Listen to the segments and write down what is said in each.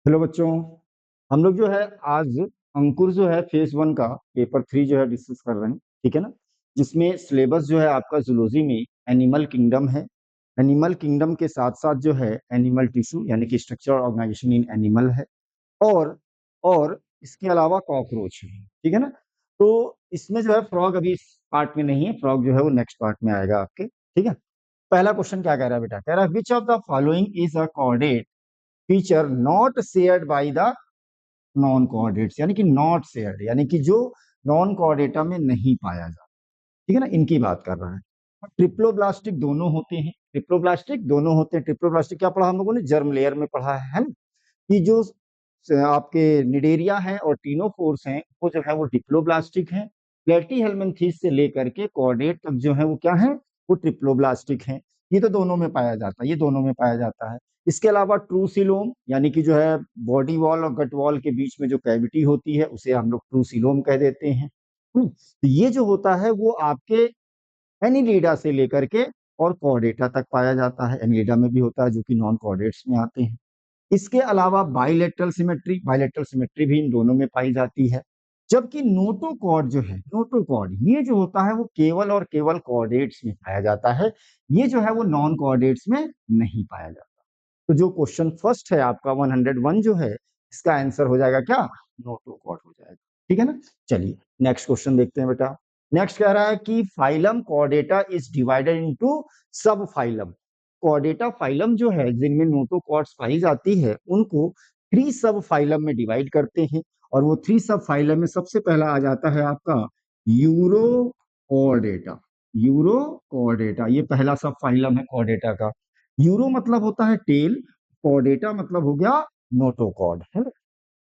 Hello बच्चों, हम लोग जो है आज अंकुर जो है फेज 1 का पेपर 3 जो है डिस्कस कर रहे हैं। ठीक है ना। जिसमें सिलेबस जो है आपका जूलॉजी में एनिमल किंगडम है। एनिमल किंगडम के साथ साथ जो है एनिमल टिश्यू यानी कि स्ट्रक्चर ऑर्गेनाइजेशन इन एनिमल है। और और इसके अलावा कॉकरोच है। ठीक है ना। तो इसमें जो है फ्रॉग अभी इस पार्ट में नहीं है, फ्रॉग जो है वो नेक्स्ट पार्ट में आएगा आपके। ठीक है। पहला क्वेश्चन क्या कह रहा है बेटा, कह रहा है which of the following is a coordinate feature not shared by the non coordinates, यानी कि नॉट शेयर्ड यानी कि जो नॉन कोऑर्डिनेटा में नहीं पाया जाता। ठीक है ना, इनकी बात कर रहा है। ट्रिप्लोब्लास्टिक दोनों होते हैं, ट्रिप्लोब्लास्टिक दोनों होते हैं। ट्रिप्लोब्लास्टिक क्या पढ़ा हम लोगों ने, जर्म लेयर में पढ़ा है ना। कि जो आपके निडेरिया हैं और टीनोफोर्स हैं वो जो है वो डिप्लोब्लास्टिक हैं। प्लेटीहेल्मिन्थेस से लेकर के कॉर्डेट तक जो है वो क्या है, वो ट्रिप्लोब्लास्टिक हैं। ये तो दोनों में पाया जाता है, ये दोनों में पाया जाता है। इसके अलावा ट्रूसिलोम यानी कि जो है बॉडी वॉल और गट वॉल के बीच में जो कैविटी होती है उसे हम लोग ट्रूसिलोम कह देते हैं। तो ये जो होता है वो आपके एनिलीडा से लेकर के और कॉर्डेटा तक पाया जाता है। एनिलीडा में भी होता है जो कि नॉन कॉर्डेट्स में आते हैं। इसके अलावा बाइलेटरल सिमेट्री भी इन दोनों में पाई जाती है। जबकि नोटोकॉर्ड जो है, नोटोकॉर्ड ये जो होता है वो केवल और केवल कॉर्डेट्स में पाया जाता है। ये जो है वो नॉन कॉर्डेट्स में नहीं पाया जाता। तो जो क्वेश्चन फर्स्ट है आपका 101 जो है, इसका आंसर हो जाएगा क्या, नोटोकॉर्ड हो जाएगा। ठीक है ना। चलिए नेक्स्ट क्वेश्चन देखते हैं बेटा। नेक्स्ट कह रहा है कि phylum Chordata is divided into सब फाइलम। कॉर्डेटा फाइलम जो है जिनमें नोटोकॉर्ड्स पाई जाती है उनको 3 सब फाइलम में डिवाइड करते हैं। और वो 3 सब फाइलम में सबसे पहला आ जाता है आपका यूरोकॉर्डेटा। यूरोकॉर्डेटा ये पहला सब फाइलम है कॉर्डेटा का। यूरो मतलब होता है टेल, कॉर्डेटा मतलब हो गया नोटोकॉर्ड है ना?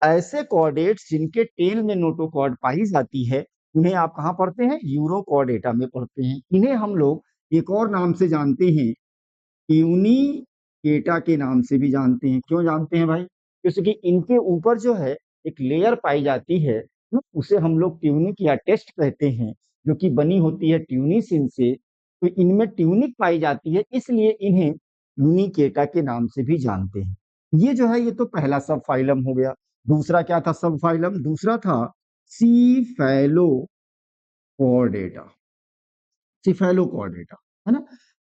ऐसे कॉर्डेट्स जिनके टेल में नोटोकॉर्ड पाई जाती है उन्हें आप कहाँ पढ़ते हैं, यूरोकॉर्डेटा में पढ़ते हैं। इन्हें हम लोग एक और नाम से जानते हैं, ट्यूनिकेटा के नाम से भी जानते हैं। क्यों जानते हैं भाई, क्योंकि इनके ऊपर जो है एक लेयर पाई जाती है उसे हम लोग ट्यूनिक या टेस्ट कहते हैं, जो कि बनी होती है ट्यूनिसिन से। तो इनमें ट्यूनिक पाई जाती है इसलिए इन्हें ट्यूनिकेटा के नाम से भी जानते हैं। ये जो है ये तो पहला सब फाइलम हो गया। दूसरा क्या था सब फाइलम, दूसरा था सीफेलोकॉर्डेटा। सिफेलोकॉर्डेटा है ना।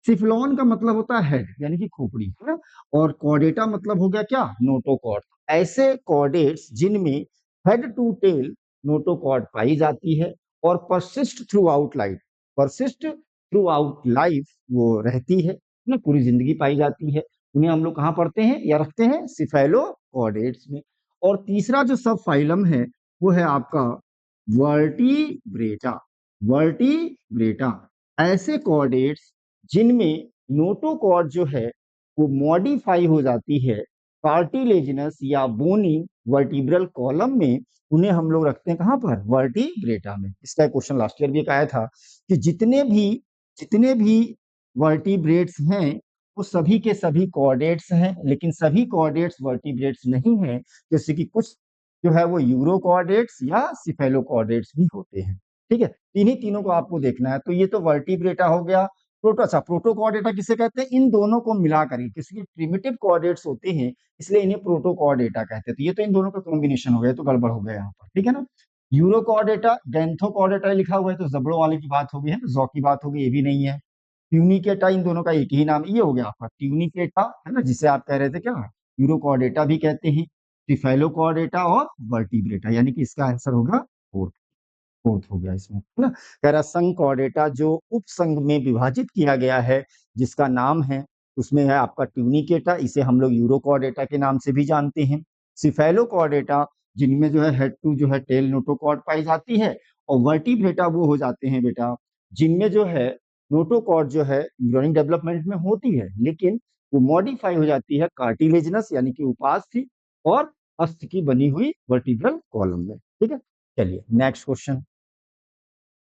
सिफलॉन का मतलब होता है हेड यानी कि खोपड़ी है ना। और कॉर्डेटा मतलब हो गया क्या, नोटोकॉर्ड। ऐसे कॉर्डेट्स जिनमें हेड टू टेल नोटोकॉर्ड पाई जाती है और persist through out life, persist through out life वो रहती है ना, पूरी जिंदगी पाई जाती है। उन्हें हम लोग कहाँ पढ़ते हैं या रखते हैं, सिफेलो कॉर्डेट्स में। और तीसरा जो सब फाइलम है वो है आपका वर्टिब्रेटा। वर्टिब्रेटा ऐसे कॉर्डेट्स जिनमें नोटोकॉर्ड जो है वो मॉडिफाई हो जाती है कार्टिलेजिनस या बोनी वर्टिब्रल कॉलम में, उन्हें हम लोग रखते हैं कहां पर, वर्टिब्रेटा में। इसका क्वेश्चन लास्ट ईयर भी आया था कि जितने भी वर्टिब्रेट्स हैं वो सभी के सभी कॉर्डेट्स हैं, लेकिन सभी कॉर्डेट्स वर्टिब्रेट्स नहीं हैं। जैसे कि कुछ जो है वो यूरो कॉर्डेट्स या सिफेलो कॉर्डेट्स भी होते हैं। ठीक है, इन्हीं तीनों को आपको देखना है। तो ये तो वर्टिब्रेटा हो गया। प्रोटोकॉर्डेटा किसे कहते हैं, इन दोनों को मिलाकर ही, किसी प्रिमिटिव कॉर्डेट्स होते हैं इसलिए इन्हें प्रोटोकॉर्डेटा कहते हैं। तो ये तो इन दोनों का कॉम्बिनेशन हो गया, तो गड़बड़ हो गया यहाँ पर। ठीक है ना। यूरोकॉर्डेटा गैंथोकॉर्डेटा लिखा हुआ है तो जबड़ों वाले की बात होगी है ना, जौ की बात होगी, ये भी नहीं है। ट्यूनिकेटा इन दोनों का एक ही नाम, ये हो गया आपका ट्यूनिकेटा है ना, जिसे आप कह रहे थे क्या, यूरोकॉर्डेटा भी कहते हैं। ट्रिफेलोकॉर्डेटा और वर्टिब्रेटा, यानी कि इसका आंसर होगा फोर्थ। फोर्थ हो गया इसमें है ना। कह रहा संघ कॉर्डेटा जो उपसंघ में विभाजित किया गया है जिसका नाम है, उसमें है आपका ट्यूनिकेटा, इसे हम लोग यूरोकॉर्डेटा के नाम से भी जानते हैं। सिफेलोकॉर्डेटा जिनमें जो है हेड टू जो है टेल नोटोकॉर्ड पाई जाती है। और वर्टिब्रेटा वो हो जाते हैं बेटा जिनमें जो है नोटोकॉर्ड जो है एम्ब्रियोनिक डेवलपमेंट में होती है लेकिन वो मॉडिफाई हो जाती है कार्टिलेजिनस यानी कि उपास्थि और अस्थि की बनी हुई वर्टिब्रल कॉलम में। ठीक है। चलिए नेक्स्ट क्वेश्चन।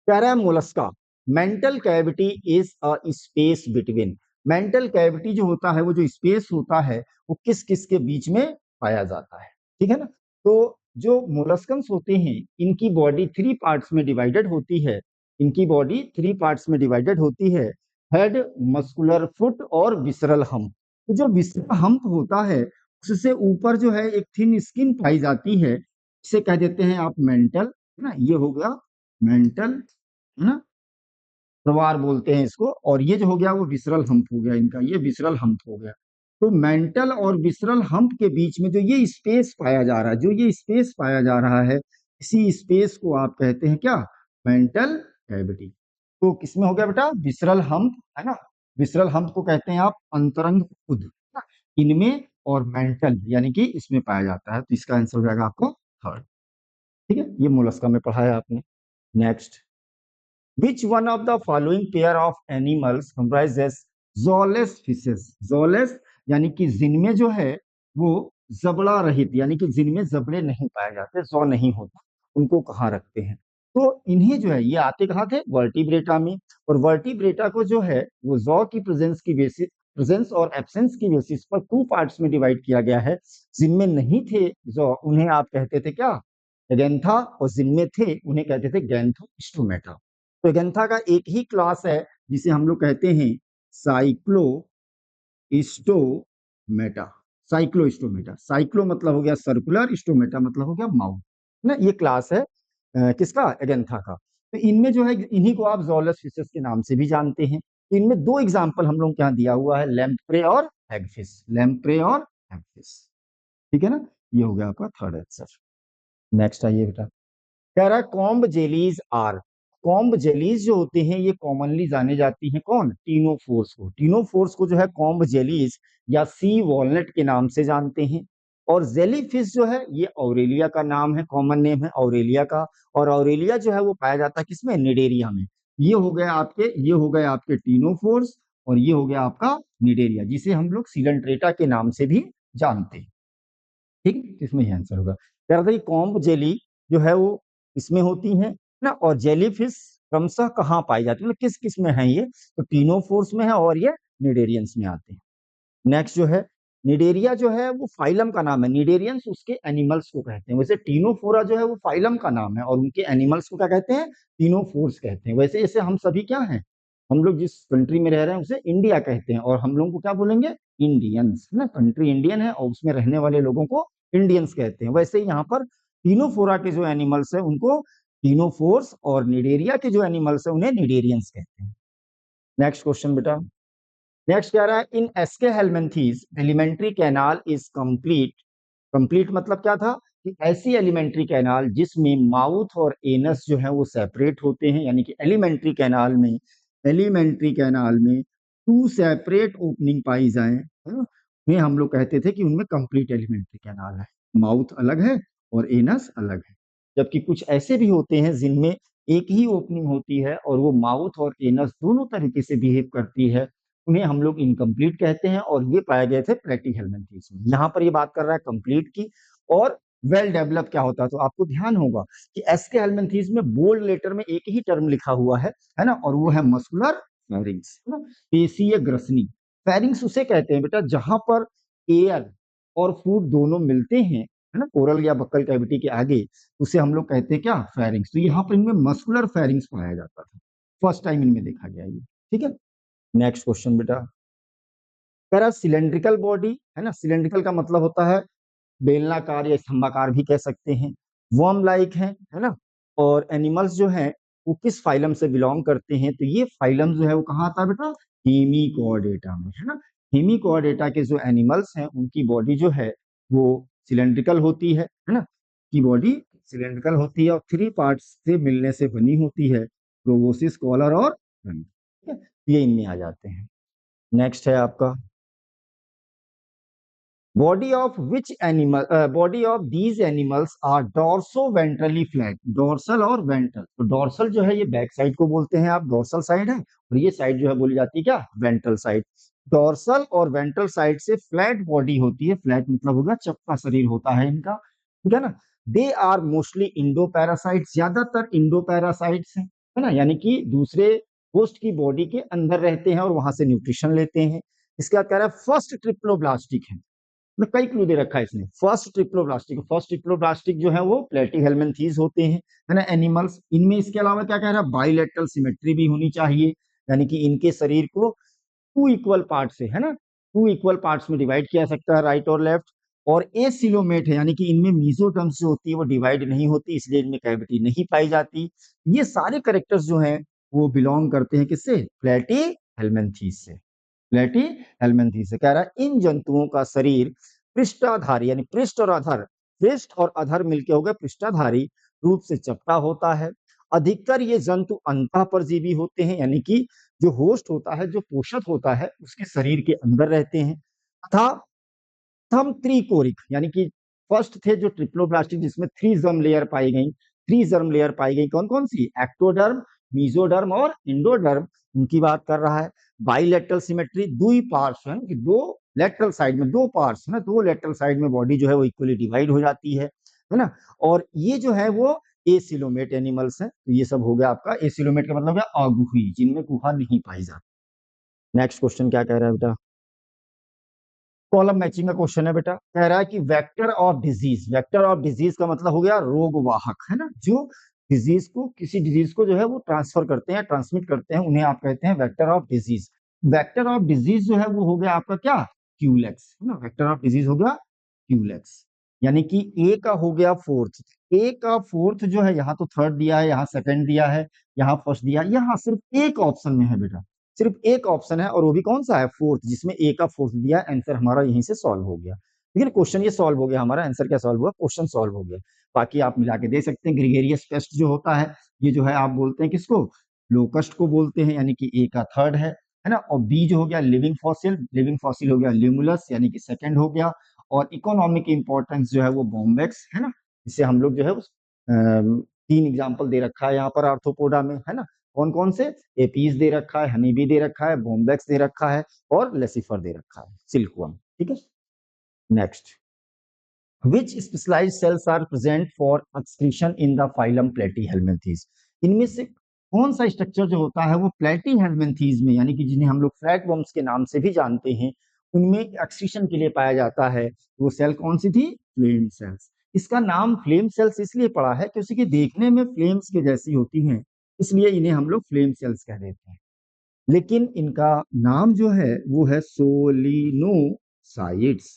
कह रहा है Mollusca mantle cavity is a space between. Mantle cavity जो होता है वो जो स्पेस होता है वो किस किस के बीच में पाया जाता है। ठीक है ना। तो जो मोलस्कन्स होते हैं इनकी बॉडी 3 पार्ट्स में डिवाइडेड होती है। इनकी बॉडी 3 पार्ट्स में डिवाइडेड होती है, हेड, मस्कुलर फुट और विसरल हम्प। तो जो विसरल हम्प होता है उससे ऊपर जो है एक थिन स्किन पाई जाती है, इसे कह देते हैं आप मेंटल, है ना, ये हो गया मेंटल, है ना, प्रवार बोलते हैं इसको। और ये जो हो गया वो विसरल हम्प हो गया इनका, ये विसरल हम्प हो गया। तो मेंटल और विसरल हम्प के बीच में जो ये स्पेस पाया जा रहा है, जो ये स्पेस पाया जा रहा है, इसी स्पेस को आप कहते हैं क्या, मेंटल कैविटी। तो किसमें हो गया बेटा, विसरल हम्प, है ना, विसरल हम्प को कहते हैं आप अंतरंग उद, इनमें, और मेंटल यानी कि इसमें पाया जाता है। तो इसका आंसर हो जाएगा आपको थर्ड। ठीक है, ये मोलस्का में पढ़ा है आपने। Next, which one of the following pair of animals comprises zooless fishes? zooless यानी कि जिनमें जो है वो जबड़ा रहित, यानी कि जिनमें जबड़े नहीं पाए जाते, जौ नहीं होता, उनको कहाँ रखते हैं? तो इन्हें जो है ये आते कहाँ थे, वर्टिब्रेटा में। और वर्टिब्रेटा को जो है वो जौ की प्रेजेंस और एब्सेंस की बेसिस पर टू पार्ट्स में डिवाइड किया गया है। जिनमें नहीं थे जौ उन्हें आप कहते थे क्या, एगेंथा, और जिनमें थे उन्हें कहते थे गैंथोस्टोमेटा। तो एगेंथा का एक ही क्लास है जिसे हम लोग कहते हैं साइक्लोस्टोमेटा। साइक्लोस्टोमेटा, साइक्लो मतलब हो गया सर्कुलर, स्टोमेटा मतलब हो गया माउथ, ना, ये क्लास है किसका, एगेंथा का। तो इनमें जो है इन्हीं को आप जॉलस फिशेस के नाम से भी जानते हैं। तो इनमें दो एग्जांपल हम लोग यहाँ दिया हुआ है, लैम्प्रे और हैगफिश, लैम्प्रे और हैगफिश। ठीक है ना, ये हो गया आपका थर्ड आंसर। नेक्स्ट आइए बेटा, कह रहा है comb jellies are, comb jellies जो होते हैं ये कॉमनली जाने जाती हैं कौन, टीनोफोर्स को। टीनोफोर्स को जो है कॉम्ब जेलीज या सी वॉलनट के नाम से जानते हैं। और जेलीफिश जो है ये ऑरेलिया का नाम है, कॉमन नेम है ऑरेलिया का। और ऑरेलिया जो है वो पाया जाता है किसमें, निडेरिया में। ये हो गए आपके, ये हो गए आपके टीनोफोर्स, और ये हो गया आपका निडेरिया, जिसे हम लोग सिलेंट्रेटा के नाम से भी जानते हैं। ठीक है, इसमें ही आंसर होगा। कह रहा था कि कॉम्ब जेली जो है वो इसमें होती है ना, और जेलीफिश क्रमशः कहाँ पाई जाती है, मतलब किस किस में है ये, तो टीनोफोर्स में है और ये निडेरियंस में आते हैं। नेक्स्ट जो है, निडेरिया जो है वो फाइलम का नाम है, निडेरियंस उसके एनिमल्स को कहते हैं। वैसे टीनोफोरा जो है वो फाइलम का नाम है और उनके एनिमल्स को क्या कहते हैं, टीनोफोर्स कहते हैं। वैसे जैसे हम सभी क्या हैं, हम लोग जिस कंट्री में रह रहे हैं उसे इंडिया कहते हैं, और हम लोगों को क्या बोलेंगे, इंडियंस, है ना, कंट्री इंडियन है और उसमें रहने वाले लोगों को इंडियंस कहते हैं। वैसे ही यहाँ पर टीनोफोरा के जो एनिमल्स है उनको टीनोफोर्स, और निडेरिया के जो एनिमल्स है उन्हें निडेरियंस कहते हैं। नेक्स्ट क्वेश्चन बेटा, नेक्स्ट कह रहा है in Aschelminthes alimentary canal is complete. Complete मतलब क्या था, कि ऐसी एलिमेंट्री कैनाल जिसमें माउथ और एनस जो है वो सेपरेट होते हैं, यानी कि एलिमेंट्री कैनाल में, एलिमेंट्री कैनाल में टू सेपरेट ओपनिंग पाई जाए, है ना, उन्हें हम लोग कहते थे कि उनमें कंप्लीट एलिमेंट्री कैनाल है, माउथ अलग है और एनस अलग है। जबकि कुछ ऐसे भी होते हैं जिनमें एक ही ओपनिंग होती है और वो माउथ और एनस दोनों तरीके से बिहेव करती है, उन्हें हम लोग इनकम्प्लीट कहते हैं। और ये पाए गए थे प्लेटीहेल्मिन्थेस में। यहाँ पर ये बात कर रहा है कंप्लीट की। और वेल डेवलप क्या होता है, तो आपको ध्यान होगा कि एस्के हेलमिन्थेस में बोल्ड लेटर में एक ही टर्म लिखा हुआ है ना, और वो है मस्कुलर फेरिंग्स, है ना, पेशीय ग्रसनी। फेरिंग्स उसे कहते हैं बेटा जहां पर एयर और फूड दोनों मिलते हैं, है ना, ओरल या बक्कल कैविटी के आगे, उसे हम लोग कहते हैं क्या, फेरिंग्स। तो यहाँ पर इनमें मस्कुलर फेरिंग्स पाया जाता था, फर्स्ट टाइम इनमें देखा गया ये। ठीक है, नेक्स्ट क्वेश्चन बेटा, कह रहा सिलेंड्रिकल बॉडी, है ना, सिलेंड्रिकल का मतलब होता है बेलनाकार या स्तंभाकार भी कह सकते हैं, वर्म लाइक है ना। और एनिमल्स जो है वो किस फाइलम से बिलोंग करते हैं, तो ये फाइलम जो है वो कहाँ आता है बेटा, हेमिकोऑर्डेटा में, है ना। हेमिकोऑर्डेटा के जो एनिमल्स हैं उनकी बॉडी जो है वो सिलेंड्रिकल होती है ना, की बॉडी सिलेंड्रिकल होती है और थ्री पार्ट्स से मिलने से बनी होती है, प्रोबोसिस, कॉलर और रंग। ठीक है, ये इनमें आ जाते हैं। नेक्स्ट है आपका, body of which animal, body of these animals are dorso ventrally flat. Dorsal और वेंट्रल, तो डॉर्सल जो है ये बैक साइड को बोलते हैं आप, डॉर्सल साइड है, और ये साइड जो है बोली जाती है क्या, वेंट्रल साइड। डॉर्सल और वेंट्रल साइड से फ्लैट बॉडी होती है, फ्लैट मतलब होगा चपटा शरीर होता है इनका, ठीक है ना। They are mostly endoparasite, ज्यादातर इंडो पैरासाइट्स है ना, यानी कि दूसरे होस्ट की बॉडी के अंदर रहते हैं और वहां से न्यूट्रिशन लेते हैं। इसका कह रहा है फर्स्ट ट्रिप्लोब्लास्टिक है, मतलब कई क्लू दे रखा है इसने। फर्स्ट ट्रिप्लोब्लास्टिक, फर्स्ट ट्रिप्लोब्लास्टिक जो है वो प्लेटीहेल्मिन्थीज होते हैं, है ना, एनिमल्स। इनमें इसके अलावा क्या कह रहा है, बाइलेटरल सिमेट्री भी होनी चाहिए, यानी कि इनके शरीर को टू इक्वल पार्ट से, है ना, टू इक्वल पार्ट्स में डिवाइड किया जा सकता है, राइट और लेफ्ट। और एसिलोमेट है, यानी कि इनमें मीजोटर्म्स जो होती है वो डिवाइड नहीं होती, इसलिए इनमें कैविटी नहीं पाई जाती। ये सारे करेक्टर्स जो हैं वो बिलोंग करते हैं किससे? प्लेटी हेलमिंथीज से। प्लेटी हेलमिंथीज से। कह रहा है इन जंतुओं का शरीर पृष्ठाधारी, यानी पृष्ठ और अधर, पृष्ठ और अधर मिलके हो गए पृष्ठाधारी रूप से चपटा होता है। अधिकतर ये जंतु अंतः परजीवी होते हैं, यानी कि जो होस्ट होता है, जो पोषक होता है, उसके शरीर के अंदर रहते हैं। तथा थम त्रिकोरिक, यानी कि फर्स्ट थे जो ट्रिप्लोब्लास्टिक, जिसमें थ्री जर्म लेयर पाई गई। थ्री जर्म लेयर पाई गई कौन कौन सी? एक्टोडर्म, मीजोडर्म और इंडोडर्म, उनकी बात कर रहा है। बाइलेटरल सिमेट्री, दुई पार्ट्स है कि दो लेटरल साइड में दो पार्ट्स है ना, दो लेटरल साइड में बॉडी जो है वो इक्वली डिवाइड हो जाती है ना। और ये जो है वो एसिलोमेट एनिमल्स है। तो ये सब हो गया आपका एसिलोमेट का मतलब है अगुही, जिनमें गुहा नहीं पाई जाती। नेक्स्ट क्वेश्चन क्या कह रहा है बेटा? कॉलम मैचिंग का क्वेश्चन है बेटा। कह रहा है कि vector of disease, vector of disease का मतलब हो गया रोग वाहक, है ना, जो डिजीज को, किसी डिजीज को जो है वो ट्रांसफर करते हैं, ट्रांसमिट करते हैं, उन्हें आप कहते हैं vector of disease. Vector of disease जो है वो हो गया आपका क्या? क्यूलेक्स, है ना। वेक्टर ऑफ डिजीज हो गया क्यूलेक्स, यानी कि ए का हो गया फोर्थ। ए का फोर्थ जो है, यहाँ तो थर्ड दिया है, यहाँ सेकंड दिया है, यहाँ फर्स्ट दिया है, यहाँ सिर्फ एक ऑप्शन में है बेटा, सिर्फ एक ऑप्शन है, और वो भी कौन सा है? फोर्थ, जिसमें ए का फोर्थ दिया। आंसर हमारा यहीं से सॉल्व हो गया। ठीक है, क्वेश्चन ये सॉल्व हो गया हमारा, आंसर क्या सॉल्व हुआ? क्वेश्चन सॉल्व हो गया। बाकी आप मिला के देख सकते हैं। ग्रीगेरियस पेस्ट जो होता है, ये जो है आप बोलते हैं किसको? लोकस्ट को बोलते हैं, यानी कि ए का थर्ड है ना। और बी जो हो गया लिविंग फॉसिल, लिविंग फॉसिल हो गया लिमुलस, यानी कि सेकंड हो गया। और इकोनॉमिक इंपॉर्टेंस जो है वो बॉम्बेक्स, है ना। इसे हम लोग जो है तीन एग्जाम्पल दे रखा है यहाँ पर आर्थ्रोपोडा में, है ना। कौन कौन से? एपीज दे रखा है, हनी बी दे रखा है, बॉम्बेक्स दे रखा है, और लेसिफर दे रखा है, सिल्कवर्म। ठीक है, next. Which specialised cells are present for excretion in the phylum Platyhelminthes? इनमें से कौन सा स्ट्रक्चर जो होता है वो प्लेटीहेल्मिन्थीज में, यानी कि जिन्हें हम लोग फ्लैटवर्म्स के नाम से भी जानते हैं, उनमें एक्सक्रीशन के लिए पाया जाता है? वो सेल कौन सी थी? Flame cells. इसका नाम फ्लेम सेल्स इसलिए पड़ा है कि उसकी देखने में फ्लेम्स के जैसी होती हैं, इसलिए इन्हें हम लोग फ्लेम सेल्स कह देते हैं। लेकिन इनका नाम जो है वो है सोलिनोसाइट्स।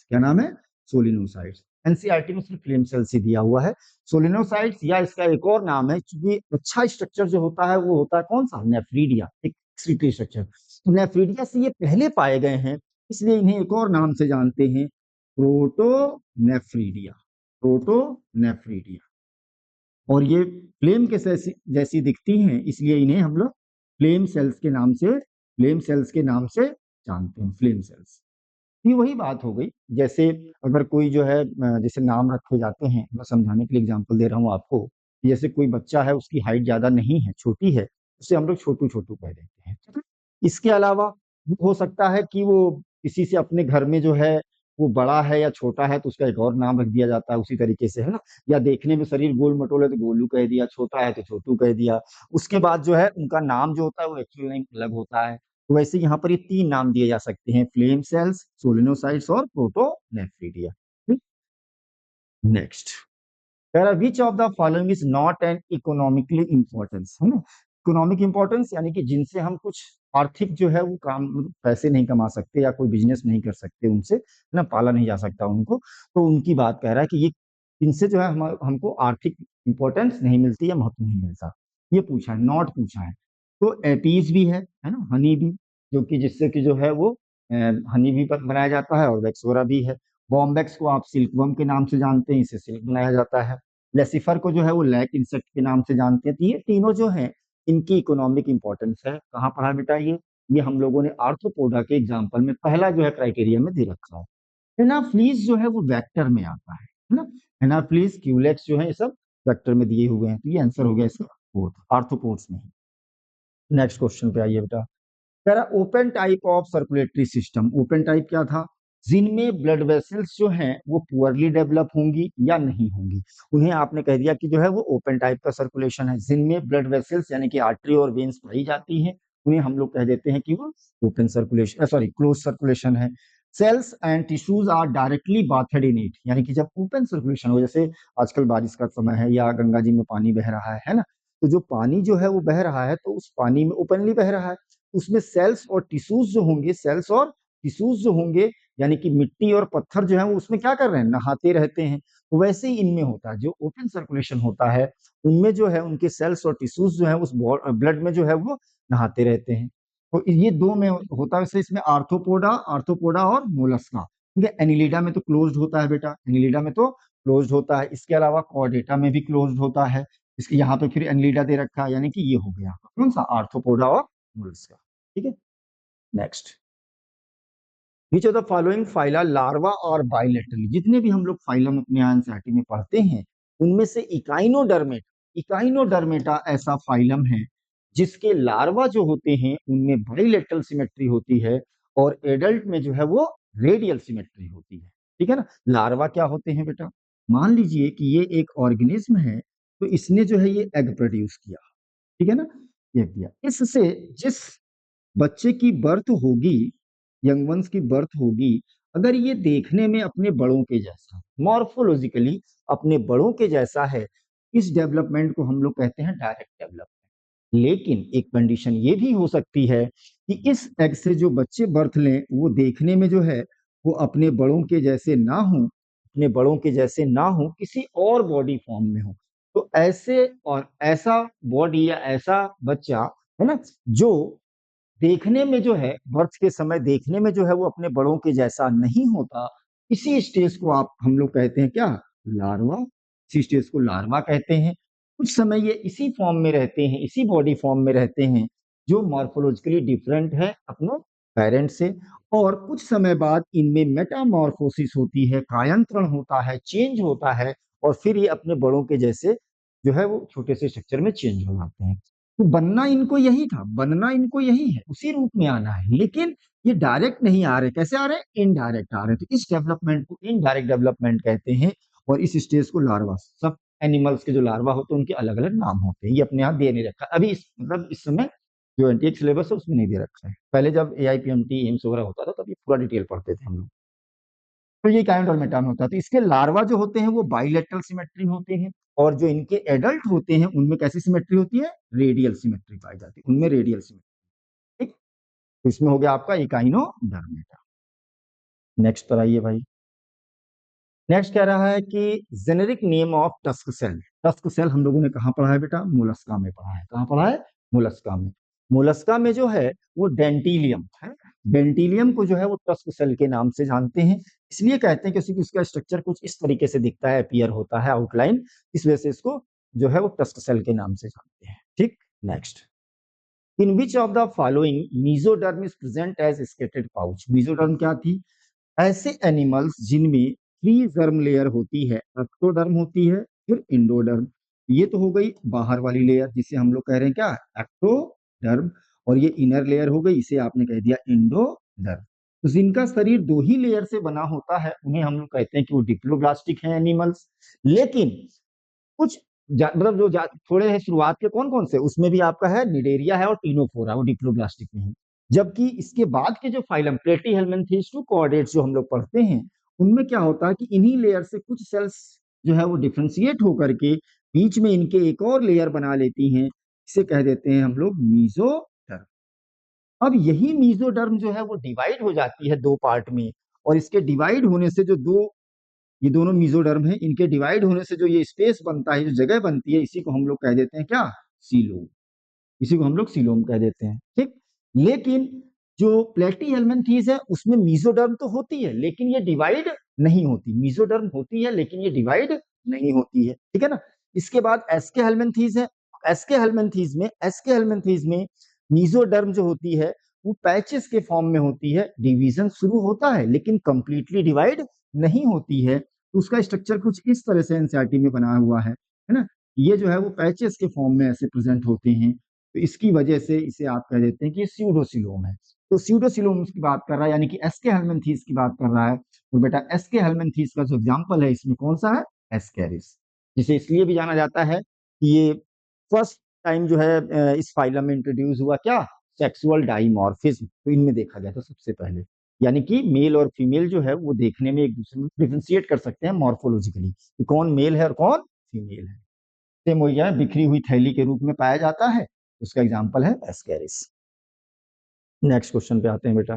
क्या नाम है? सोलिनोसाइट्स। एनसीईआरटी में सिर्फ फ्लेम सेल से दिया हुआ है सोलिनोसाइट्स, या इसका एक और नाम है, क्योंकि अच्छा स्ट्रक्चर जो होता है वो होता है कौन सा? नेफ्रीडिया, एक एक्सक्रीटरी स्ट्रक्चर। नेफ्रीडिया से ये पहले पाए गए हैं, इसलिए इन्हें एक और नाम से जानते हैं, प्रोटोनेफ्रीडिया। प्रोटोनेफ्रीडिया। और ये फ्लेम के जैसी जैसी दिखती हैं, इसलिए इन्हें हम लोग फ्लेम सेल्स के नाम से, फ्लेम सेल्स के नाम से जानते हैं, फ्लेम सेल्स। ये वही बात हो गई, जैसे अगर कोई जो है जैसे नाम रखे जाते हैं, मैं समझाने के लिए एग्जांपल दे रहा हूँ आपको। जैसे कोई बच्चा है, उसकी हाइट ज्यादा नहीं है, छोटी है, उसे हम लोग छोटू छोटू कह देते हैं, ठीक है? इसके अलावा हो सकता है कि वो किसी से अपने घर में जो है वो बड़ा है या छोटा है, तो उसका एक और नाम रख दिया जाता है उसी तरीके से, है ना। या देखने में शरीर गोल मटोल है तो गोलू कह दिया, छोटा है तो छोटू कह दिया। उसके बाद जो है उनका नाम जो होता है वो एक्चुअल नेम अलग होता है। तो वैसे यहाँ पर ये तीन नाम दिए जा सकते हैं, फ्लेम सेल्स, सोलिनोसाइट्स और प्रोटोनेफ्रीडिया। नेक्स्ट, कह रहा विच of the following is not an economically importance, है ना। इकोनॉमिक इंपॉर्टेंस यानी कि जिनसे हम कुछ आर्थिक जो है वो काम, मतलब पैसे नहीं कमा सकते या कोई बिजनेस नहीं कर सकते, उनसे है ना, पाला नहीं जा सकता उनको। तो उनकी बात कह रहा है कि ये इनसे जो है हमको आर्थिक इंपॉर्टेंस नहीं मिलती या महत्व नहीं मिलता। ये पूछा है, नॉट पूछा है। तो एपीज भी है ना, हनी भी, जो कि जिससे कि जो है वो हनी भी बनाया जाता है, और वैक्स वगैरह भी है। बॉम्बेक्स को आप सिल्कवर्म के नाम से जानते हैं, इसे सिल्क बनाया जाता है। लेसिफर को जो है वो लैक इंसेक्ट के नाम से जानते हैं। तो ये तीनों जो हैं, इनकी इकोनॉमिक इंपॉर्टेंस है। कहाँ पढ़ा बेटा ये हम लोगों ने आर्थ्रोपोडा के एग्जाम्पल में पहला जो है क्राइटेरिया में दे रखा है। एनाफ्लीज जो है वो वेक्टर में आता है ना। एनाफ्लीज, क्यूलेक्स जो है ये सब वेक्टर में दिए हुए हैं। तो ये आंसर हो गया इसका फोर्थ, आर्थ्रोपोड्स में। नेक्स्ट क्वेश्चन पे आइए बेटा। कह रहा open type of circulatory system. Open type क्या था? जिनमें ब्लड वेसल्स जो हैं वो पुअरली डेवलप होंगी या नहीं होंगी, उन्हें आपने कह दिया कि जो है वो ओपन टाइप का सर्कुलेशन है। जिनमें ब्लड वेसल्स यानी कि आर्टरी और वेन्स पाई जाती हैं, उन्हें हम लोग कह देते हैं कि वो open circulation, sorry close circulation है। Cells and tissues are directly bathed in it, यानी कि जब ओपन सर्कुलेशन हो, जैसे आजकल बारिश का समय है या गंगा जी में पानी बह रहा है ना, तो जो पानी जो है वो बह रहा है, तो उस पानी में ओपनली बह रहा है, उसमें सेल्स और टिश्यूज जो होंगे, सेल्स और टिश्यूज जो होंगे, यानी कि मिट्टी और पत्थर जो है वो उसमें क्या कर रहे हैं, नहाते रहते हैं। तो वैसे ही इनमें होता है, जो ओपन सर्कुलेशन होता है उनमें जो है उनके सेल्स और टिश्यूज जो है उस ब्लड में जो है वो नहाते रहते हैं। तो ये दो में होता है। वैसे इसमें आर्थ्रोपोडा आर्थ्रोपोडा और मोलस्का, ठीक है। एनिलिडा में तो क्लोज्ड होता है बेटा, एनिलिडा में तो क्लोज्ड होता है। इसके अलावा कॉर्डेटा में भी क्लोज्ड होता है। इसके यहाँ पे फिर एनिलिडा दे रखा है, यानी कि ये हो गया कौन सा, आर्थ्रोपोडा और मोलस्का, ठीक है। Next, which of the following phyla larva और बाइलेटरल, जितने भी हम लोग फाइलम अपने एनसीईआरटी में पढ़ते हैं उनमें से इकाइनोडर्मेटा ऐसा फाइलम है जिसके लार्वा जो होते हैं उनमें बाइलेटरल सिमेट्री होती है और एडल्ट में जो है वो रेडियल सिमेट्री होती है, ठीक है ना। लार्वा क्या होते हैं बेटा, मान लीजिए कि ये एक ऑर्गेनिज्म है, तो इसने जो है ये एग प्रोड्यूस किया, ठीक है ना, ये दिया। इससे जिस बच्चे की बर्थ होगी, यंग वंस की बर्थ होगी, अगर ये देखने में अपने बड़ों के जैसा, मॉर्फोलॉजिकली अपने बड़ों के जैसा है, इस डेवलपमेंट को हम लोग कहते हैं डायरेक्ट डेवलपमेंट। लेकिन एक कंडीशन ये भी हो सकती है कि इस एग से जो बच्चे बर्थ लें वो देखने में जो है वो अपने बड़ों के जैसे ना हो, अपने बड़ों के जैसे ना हो, किसी और बॉडी फॉर्म में हो। तो ऐसे और ऐसा बॉडी या ऐसा बच्चा है ना, जो देखने में जो है बर्थ के समय देखने में जो है वो अपने बड़ों के जैसा नहीं होता, इसी स्टेज को आप हम लोग कहते हैं क्या, लार्वा। इसी स्टेज को लार्वा कहते हैं। कुछ समय ये इसी फॉर्म में रहते हैं, इसी बॉडी फॉर्म में रहते हैं जो मॉर्फोलॉजिकली डिफरेंट है अपने पेरेंट से, और कुछ समय बाद इनमें मेटामॉर्फोसिस होती है, कायांतरण होता है, चेंज होता है, और फिर ये अपने बड़ों के जैसे जो है वो छोटे से स्ट्रक्चर में चेंज हो जाते हैं। तो बनना इनको यही था, बनना इनको यही है, उसी रूप में आना है, लेकिन ये डायरेक्ट नहीं आ रहे। कैसे आ रहे हैं, इनडायरेक्ट आ रहे हैं। तो इस डेवलपमेंट को इनडायरेक्ट डेवलपमेंट कहते हैं, और इस स्टेज को लार्वा। सब एनिमल्स के जो लार्वा होते हैं उनके अलग अलग नाम होते हैं, ये अपने यहाँ दे नहीं रखा अभी, इस मतलब इस समय जो एनटीए सिलेबस है उसमें नहीं दे रखा है। पहले जब एआईपीएमटी एम्स वगैरह होता था तब ये पूरा डिटेल पढ़ते थे हम लोग। तो ये काइंड और मेटा में होता है। तो इसके लार्वा जो होते हैं वो बाइलेटरल सिमेट्री होते हैं, और जो इनके एडल्ट होते हैं उनमें कैसी सिमेट्री होती है, रेडियल सिमेट्री पाई जाती है, उनमें रेडियल सिमेट्री, ठीक। तो इसमें हो गया आपका इकाइनोडर्मेटा। नेक्स्ट पर आइए भाई। नेक्स्ट कह रहा है कि generic name of tusk shell. Tusk shell हम लोगों ने कहाँ पढ़ा है बेटा, मोलस्का में पढ़ा है। कहाँ पढ़ा है, मोलस्का में। मोलस्का में जो है वो डेंटिलियम है। डेंटिलियम को जो है वो टस्क सेल के नाम से जानते हैं, इसलिए कहते हैं क्योंकि उसका स्ट्रक्चर कुछ इस तरीके से दिखता है, अपीयर होता है, आउटलाइन, इस वजह से इसको जो है वो टस्क सेल के नाम से जानते हैं, ठीक। Next, in which of the following mesoderm is present as scattered pouch. Mesoderm क्या थी, ऐसे एनिमल्स जिनमें थ्री जर्म लेयर होती है, एक्टोडर्म होती है, फिर इंडोडर्म। ये तो हो गई बाहर वाली लेयर जिसे हम लोग कह रहे हैं क्या, एक्टोडर्म, और ये इनर लेयर हो गई, इसे आपने कह दिया इंडोडर्म। तो जिनका शरीर दो ही लेयर से बना होता है उन्हें हम लोग कहते हैं कि वो डिप्लोब्लास्टिक है एनिमल्स। लेकिन कुछ मतलब जो थोड़े हैं शुरुआत के कौन कौन से, उसमें भी आपका है निडेरिया है और टीनोफोरा, वो डिप्लोब्लास्टिक में है। जबकि इसके बाद के जो फाइलम प्लेटीहेल्मिन्थेस टू कॉर्डेट्स जो हम लोग पढ़ते हैं उनमें क्या होता है कि इन्हीं लेयर से कुछ सेल्स जो है वो डिफ्रेंशिएट होकर के बीच में इनके एक और लेयर बना लेती हैं, इसे कह देते हैं हम लोग मीजोडर्म। अब यही मीजोडर्म जो है वो डिवाइड हो जाती है दो पार्ट में, और इसके डिवाइड होने से जो दो, ये दोनों मीजोडर्म है, इनके डिवाइड होने से जो ये स्पेस बनता है, जो जगह बनती है, इसी को हम लोग कह देते हैं क्या, सीलोम। इसी को हम लोग सीलोम कह देते हैं, ठीक। लेकिन जो प्लेटीहेल्मिन्थेस है उसमें मीजोडर्म तो होती है लेकिन ये डिवाइड नहीं होती, मीजोडर्म होती है लेकिन ये डिवाइड नहीं होती है, ठीक है ना। इसके बाद एस्के हेल्मिन्थेस है। एस्के हेल्मिन्थेस में मीजोडर्म जो होती है वो पैचेस के फॉर्म में होती है, डिवीजन शुरू होता है लेकिन कंप्लीटली डिवाइड नहीं होती है। तो उसका स्ट्रक्चर कुछ इस तरह से एनसीईआरटी में बना हुआ है ना। ये जो है वो पैचेस के फॉर्म में ऐसे प्रेजेंट होते हैं, तो इसकी वजह से इसे आप कह देते हैं कि स्यूडोसिलोम है। तो स्यूडोसिलोम की बात कर रहा है, यानी कि एस्के हेल्मिन्थेस की बात कर रहा है। और बेटा एस्के हेल्मिन्थेस का जो एग्जांपल है इसमें कौन सा है, एस्केरिस, जिसे इसलिए भी जाना जाता है कि ये फर्स्ट टाइम जो है इस फाइलम में इंट्रोड्यूस हुआ क्या, सेक्सुअल डाइमॉर्फिज्म, तो इनमें देखा गया था सबसे पहले। यानी कि मेल और फीमेल जो है वो देखने में एक दूसरे में डिफ्रेंशिएट कर सकते हैं मॉर्फोलॉजिकली, कि कौन मेल है और कौन फीमेल है। सेम हो गया, बिखरी हुई थैली के रूप में पाया जाता है, उसका एग्जाम्पल है एस्केरिस। नेक्स्ट क्वेश्चन पे आते हैं बेटा।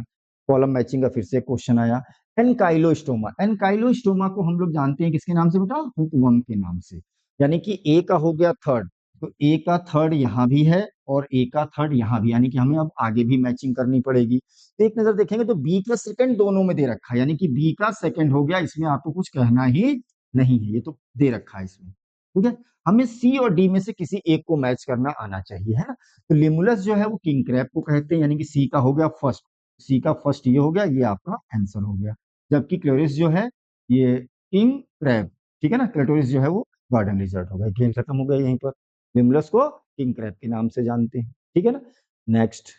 कॉलम मैचिंग का फिर से क्वेश्चन आया। एनकाइलोस्टोमा को हम लोग जानते हैं किसके नाम से बेटा, हुकवर्म के नाम से। यानी कि ए का हो गया थर्ड, तो ए का थर्ड यहाँ भी है और ए का थर्ड यहाँ भी, यानी कि हमें अब आगे भी मैचिंग करनी पड़ेगी। तो एक नजर देखेंगे तो बी का सेकंड दोनों में दे रखा है, यानी कि बी का सेकंड हो गया, इसमें आपको कुछ कहना ही नहीं है, ये तो दे रखा है इसमें। ठीक है, हमें सी और डी में से किसी एक को मैच करना आना चाहिए, है ना। तो लिमुलस जो है वो किंग क्रैब को कहते हैं, यानी कि सी का हो गया फर्स्ट, सी का फर्स्ट ये हो गया, ये आपका आंसर हो गया। जबकि क्लोरिस जो है ये किंग क्रैब, ठीक है ना, क्लेटोरिस जो है वो गार्डन लिजर्ड हो गया। खेल खत्म हो गया यहीं पर, लिमुलस को किंग क्रैब के नाम से जानते हैं, ठीक है ना। नेक्स्ट,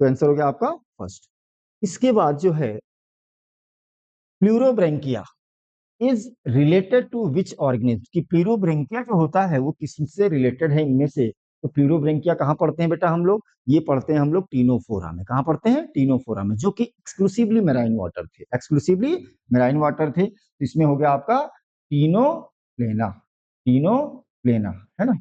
तो आंसर हो गया आपका फर्स्ट। इसके बाद जो है Pleurobrachia is related to which organism, कि प्लूरोब्रैंकिया जो होता है वो किससे रिलेटेड है इनमें से। तो प्लूरोब्रैंकिया कहाँ पढ़ते हैं बेटा हम लोग, ये पढ़ते हैं हम लोग टीनोफोरा में। कहाँ पढ़ते हैं, टीनोफोरा में, जो कि एक्सक्लूसिवली मेराइन वाटर थे, एक्सक्लूसिवली मेराइन वाटर थे। तो इसमें हो गया आपका टीनोप्लेना, टीनोप्लेना, है ना।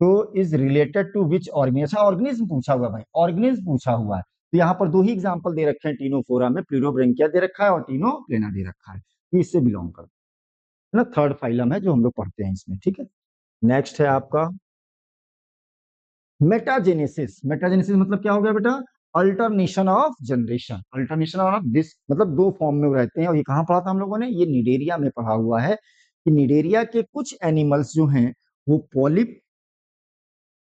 तो is related to which organism, अच्छा ऑर्गेनिज्म पूछा हुआ भाई, ऑर्गेनिज्म पूछा हुआ है। तो यहाँ पर दो ही एग्जांपल दे रखे हैं टीनोफोरा में, प्लूरोब्रैंकिया दे रखा है और टीनोप्लेना दे रखा है, तो इससे बिलोंग करता है ना, थर्ड फाइलम है जो हम लोग पढ़ते हैं इसमें, ठीक है। नेक्स्ट है आपका मेटाजेनेसिस। मेटाजेनेसिस मतलब क्या हो गया बेटा, alternation of generation, alternation of this मतलब दो फॉर्म में रहते हैं। और ये कहाँ पढ़ा था हम लोगों ने, ये निडेरिया में पढ़ा हुआ है कि निडेरिया के कुछ एनिमल्स जो हैं वो पॉलिप,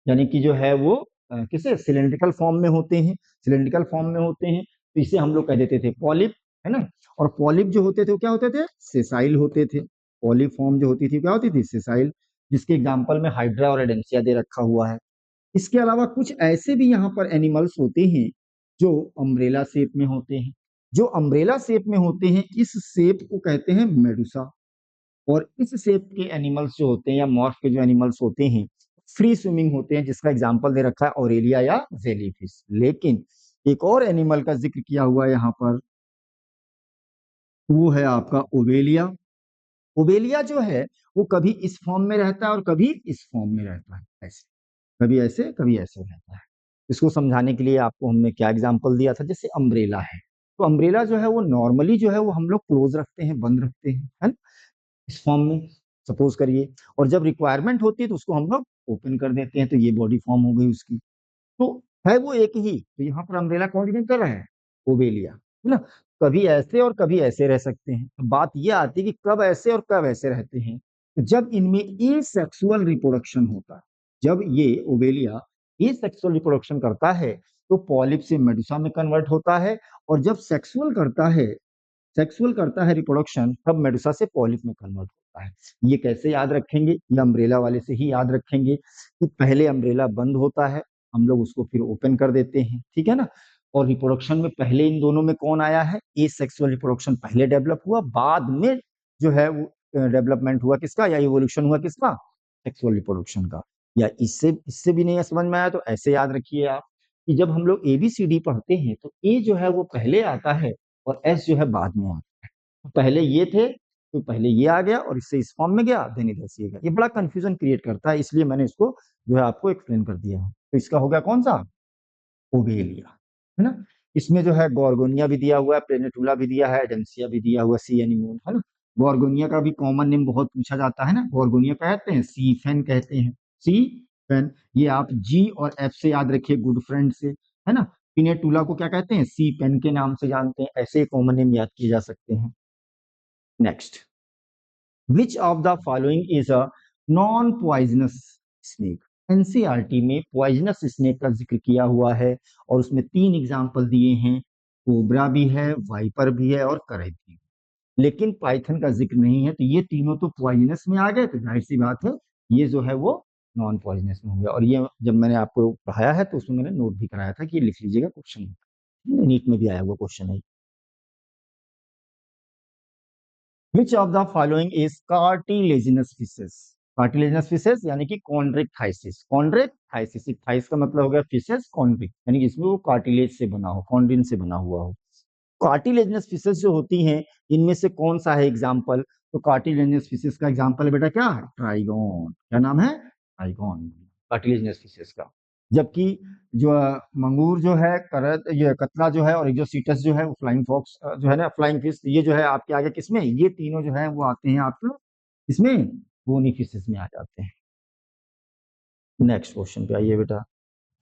यानी कि जो है वो किसे सिलेंड्रिकल फॉर्म में होते हैं, सिलेंड्रिकल फॉर्म में होते हैं, तो इसे हम लोग कह देते थे पॉलिप, है ना। और पॉलिप जो होते थे वो क्या होते थे, सेसाइल होते थे। पॉलिप फॉर्म जो होती थी क्या होती थी, सेसाइल, जिसके एग्जाम्पल में हाइड्रा और एडेंसिया दे रखा हुआ है। इसके अलावा कुछ ऐसे भी यहाँ पर एनिमल्स होते हैं जो अम्ब्रेला शेप में होते हैं, जो अम्ब्रेला शेप में होते हैं, इस शेप को कहते हैं मेडुसा। और इस शेप के एनिमल्स जो होते हैं या मॉर्फ के जो एनिमल्स होते हैं फ्री स्विमिंग होते हैं, जिसका एग्जाम्पल दे रखा है ऑरेलिया या जेलीफिश। लेकिन एक और एनिमल का जिक्र किया हुआ है यहाँ पर, वो है आपका ओवेलिया। ओवेलिया जो है वो कभी इस फॉर्म में रहता है और कभी इस फॉर्म में रहता है, ऐसे कभी ऐसे कभी ऐसे रहता है। इसको समझाने के लिए आपको हमने क्या एग्जांपल दिया था, जैसे अम्ब्रेला है, तो अम्ब्रेला जो है वो नॉर्मली जो है वो हम लोग क्लोज रखते हैं, बंद रखते हैं, है ना, इस फॉर्म में सपोज करिए। और जब रिक्वायरमेंट होती है तो उसको हम लोग ओपन कर देते हैं, तो ये बॉडी फॉर्म हो गई उसकी। तो है वो एक ही, तो यहाँ पर अम्ब्रेला कौन कर रहा है, ओबेलिया, है ना। कभी ऐसे और कभी ऐसे रह सकते हैं। तो बात ये आती है कि कब ऐसे और कब ऐसे रहते हैं, तो जब इनमें ए सेक्सुअल रिप्रोडक्शन होता है, जब ये ओबेलिया ए सेक्सुअल रिप्रोडक्शन करता है तो पॉलिप से मेडुसा में कन्वर्ट होता है। और जब सेक्सुअल करता है रिप्रोडक्शन, तब मेडुसा से पॉलिप में कन्वर्ट होता है। ये कैसे याद रखेंगे, ये अम्ब्रेला वाले से ही याद रखेंगे कि पहले अम्ब्रेला बंद होता है, हम लोग उसको फिर ओपन कर देते हैं, ठीक है ना। और रिप्रोडक्शन में पहले इन दोनों में कौन आया है, ए सेक्सुअल रिप्रोडक्शन पहले डेवलप हुआ, बाद में जो है वो डेवलपमेंट हुआ किसका, या इवोल्यूशन हुआ किसका, सेक्सुअल रिप्रोडक्शन का। या इससे इससे भी नहीं समझ में आया तो ऐसे याद रखिए आप कि जब हम लोग एबीसीडी पढ़ते हैं तो ए जो है वो पहले आता है और एस जो है बाद में आता है। तो पहले ये थे, तो पहले ये आ गया और इससे इस फॉर्म में गया, देन इधर से ये गया। ये बड़ा कंफ्यूजन क्रिएट करता है, इसलिए मैंने इसको जो है आपको एक्सप्लेन कर दिया है। तो इसका हो गया कौन सा, ओवेलिया, है ना। इसमें जो है गॉर्गोनिया भी दिया हुआ है, प्लेनेटुला भी दिया है, एडेंसिया भी दिया हुआ है, सी एनिमोन, है ना। गॉर्गोनिया का भी कॉमन नेम बहुत पूछा जाता है ना, गॉर्गोनिया कहते हैं सी फेन कहते हैं, सी फेन। ये आप जी और एफ से याद रखिए, गुड फ्रेंड से, है ना। पिनेटुला को क्या कहते हैं, सी पेन के नाम से जानते हैं, ऐसे कॉमन नेम याद किए जा सकते हैं। Next, which of the following is a non poisonous snake. NCERT में पॉइजनस स्नेक का जिक्र किया हुआ है और उसमें तीन एग्जाम्पल दिए हैं, कोबरा भी है, वाइपर भी है और करैत भी, लेकिन पाइथन का जिक्र नहीं है। तो ये तीनों तो पॉइजनस में आ गए, तो जाहिर सी बात है ये जो है वो नॉन पॉइजनस में हो गया। और ये जब मैंने आपको पढ़ाया है तो उसमें मैंने नोट भी कराया था कि ये लिख लीजिएगा, क्वेश्चन नीट में भी आया हुआ क्वेश्चन है। Which of the following is cartilaginous fishes. Cartilaginous fishes यानी कि कॉन्ड्रिक्टाइसिस, कॉन्ड्रिक्टाइसिस, थाइस का मतलब हो गया फिशेस, कॉन्ड्रिक यानी कि इसमें वो कार्टिलेज से बना हो, कॉन्ड्रिन से बना हुआ हो। कार्टिलेजिनस फिशेस जो होती हैं इनमें से कौन सा है एग्जाम्पल, तो कार्टिलेजिनस फिशेस का एग्जाम्पल बेटा क्या है, ट्राइगोन। क्या नाम है, ट्राइगोन, कार्टिलेजिनस फिशेस का। जबकि जो मंगूर जो है, करत ये कतला जो है, और एक जो सीटस जो है, वो फ्लाइंग फॉक्स जो है ना, फ्लाइंग फिश, ये जो है आपके आगे किसमें, ये तीनों जो है वो आते हैं आपके इसमें बोनी फिशेस में आ जाते हैं। नेक्स्ट क्वेश्चन पे आइए बेटा।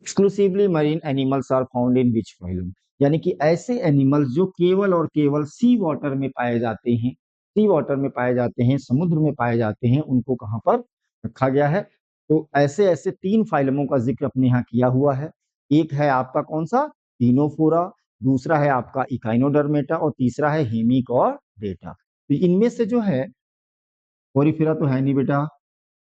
Exclusively marine animals are found in which phylum, यानी कि ऐसे एनिमल्स जो केवल और केवल सी वाटर में पाए जाते हैं, सी वाटर में पाए जाते हैं, समुद्र में पाए जाते हैं, उनको कहां पर रखा गया है। तो ऐसे ऐसे तीन फाइलमों का जिक्र अपने यहाँ किया हुआ है। एक है आपका कौन सा, टीनोफोरा, दूसरा है आपका इकाइनोडर्मेटा, और तीसरा है हेमिकॉर्डेटा। तो इनमें से जो है, पोरिफेरा तो है नहीं बेटा,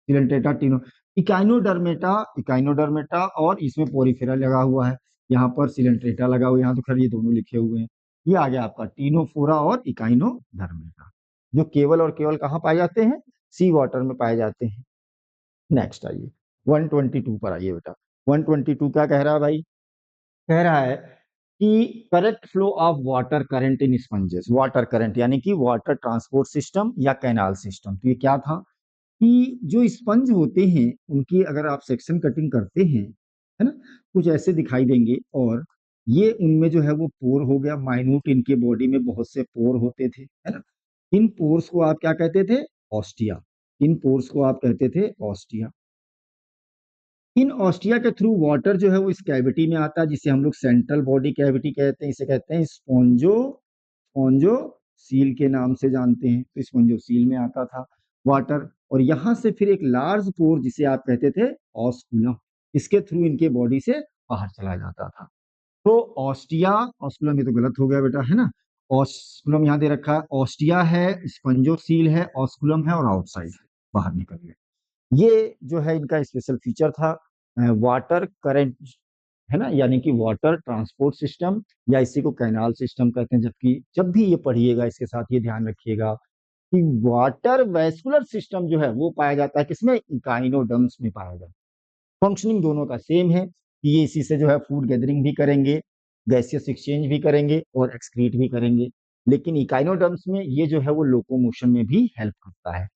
सिलेंट्रेटा, टीनो, इकाइनोडर्मेटा, इकाइनोडर्मेटा, और इसमें पोरिफेरा लगा हुआ है, यहाँ पर सिलेंट्रेटा लगा हुआ है, यहाँ तो खैर ये दोनों लिखे हुए हैं। ये आ गया आपका टीनोफोरा और इकाइनोडर्मेटा, जो केवल और केवल कहाँ पाए जाते हैं, सी वाटर में पाए जाते हैं। नेक्स्ट आइए, 122 पर आइए बेटा। 122 क्या कह रहा है भाई, कह रहा है कि correct flow of water current in sponges, water current यानी कि वाटर ट्रांसपोर्ट सिस्टम या कैनाल सिस्टम। तो ये क्या था कि जो स्पंज होते हैं उनकी अगर आप सेक्शन कटिंग करते हैं, है ना, कुछ ऐसे दिखाई देंगे, और ये उनमें जो है वो पोर हो गया, माइन्यूट, इनके बॉडी में बहुत से पोर होते थे, है ना। इन पोर्स को आप क्या कहते थे, ऑस्टिया। इन पोर्स को आप कहते थे ऑस्टिया। इन ऑस्टिया के थ्रू वाटर जो है वो इस कैविटी में आता है, जिसे हम लोग सेंट्रल बॉडी कैविटी कहते हैं, इसे कहते हैं स्पोंजो, स्पोंजो सील के नाम से जानते हैं। तो स्पोंजो सील में आता था वाटर, और यहां से फिर एक लार्ज पोर जिसे आप कहते थे ऑस्कुलम, इसके थ्रू इनके बॉडी से बाहर चला जाता था। तो ऑस्टिया, ऑस्कुलम ये तो गलत हो गया बेटा, है ना, ऑस्कुलम यहाँ दे रखा है, ऑस्टिया है, स्पंजो सील है, ऑस्कुलम है, और आउटसाइड है, बाहर निकल गए। ये जो है इनका स्पेशल फीचर था, वाटर करंट, है ना, यानी कि वाटर ट्रांसपोर्ट सिस्टम, या इसी को कैनाल सिस्टम कहते हैं। जबकि जब भी ये पढ़िएगा इसके साथ ये ध्यान रखिएगा कि वाटर वैस्कुलर सिस्टम जो है वो पाया जाता है किसमें, इकाइनोडर्म्स में पाया जाता है। फंक्शनिंग दोनों का सेम है कि ये इसी से जो है फूड गैदरिंग भी करेंगे, गैसियस एक्सचेंज भी करेंगे, और एक्सक्रीट भी करेंगे। लेकिन इकाइनोडर्म्स में ये जो है वो लोकोमोशन में भी हेल्प करता है।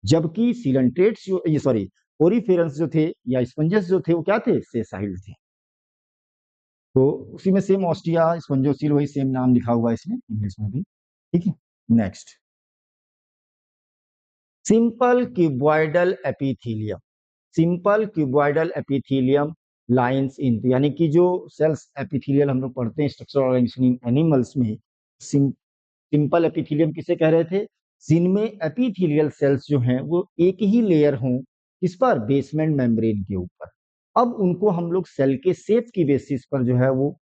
जबकि सिलेंट्रेट्स जो, ये सॉरी, पोरीफेरंस जो थे या स्पंजेस जो थे वो क्या थे, सेसाइल थे। तो उसी में सेम ऑस्टिया, स्पंजोसील, वही सेम नाम लिखा हुआ है इसमें इंग्लिश में भी, ठीक है। Next, simple cuboidal epithelium, simple cuboidal epithelium lines in, यानी कि जो सेल्स एपिथीलियल हम लोग पढ़ते हैं स्ट्रक्चरल ऑर्गेनाइजेशन इन एनिमल्स में, सिंपल एपिथीलियम किसे कह रहे थे, जिनमें एपिथीलियल सेल्स जो हैं वो एक ही लेयर हों, किस पर, बेसमेंट मेम्ब्रेन के ऊपर। अब उनको हम लोग सेल के शेप की बेसिस पर जो है वो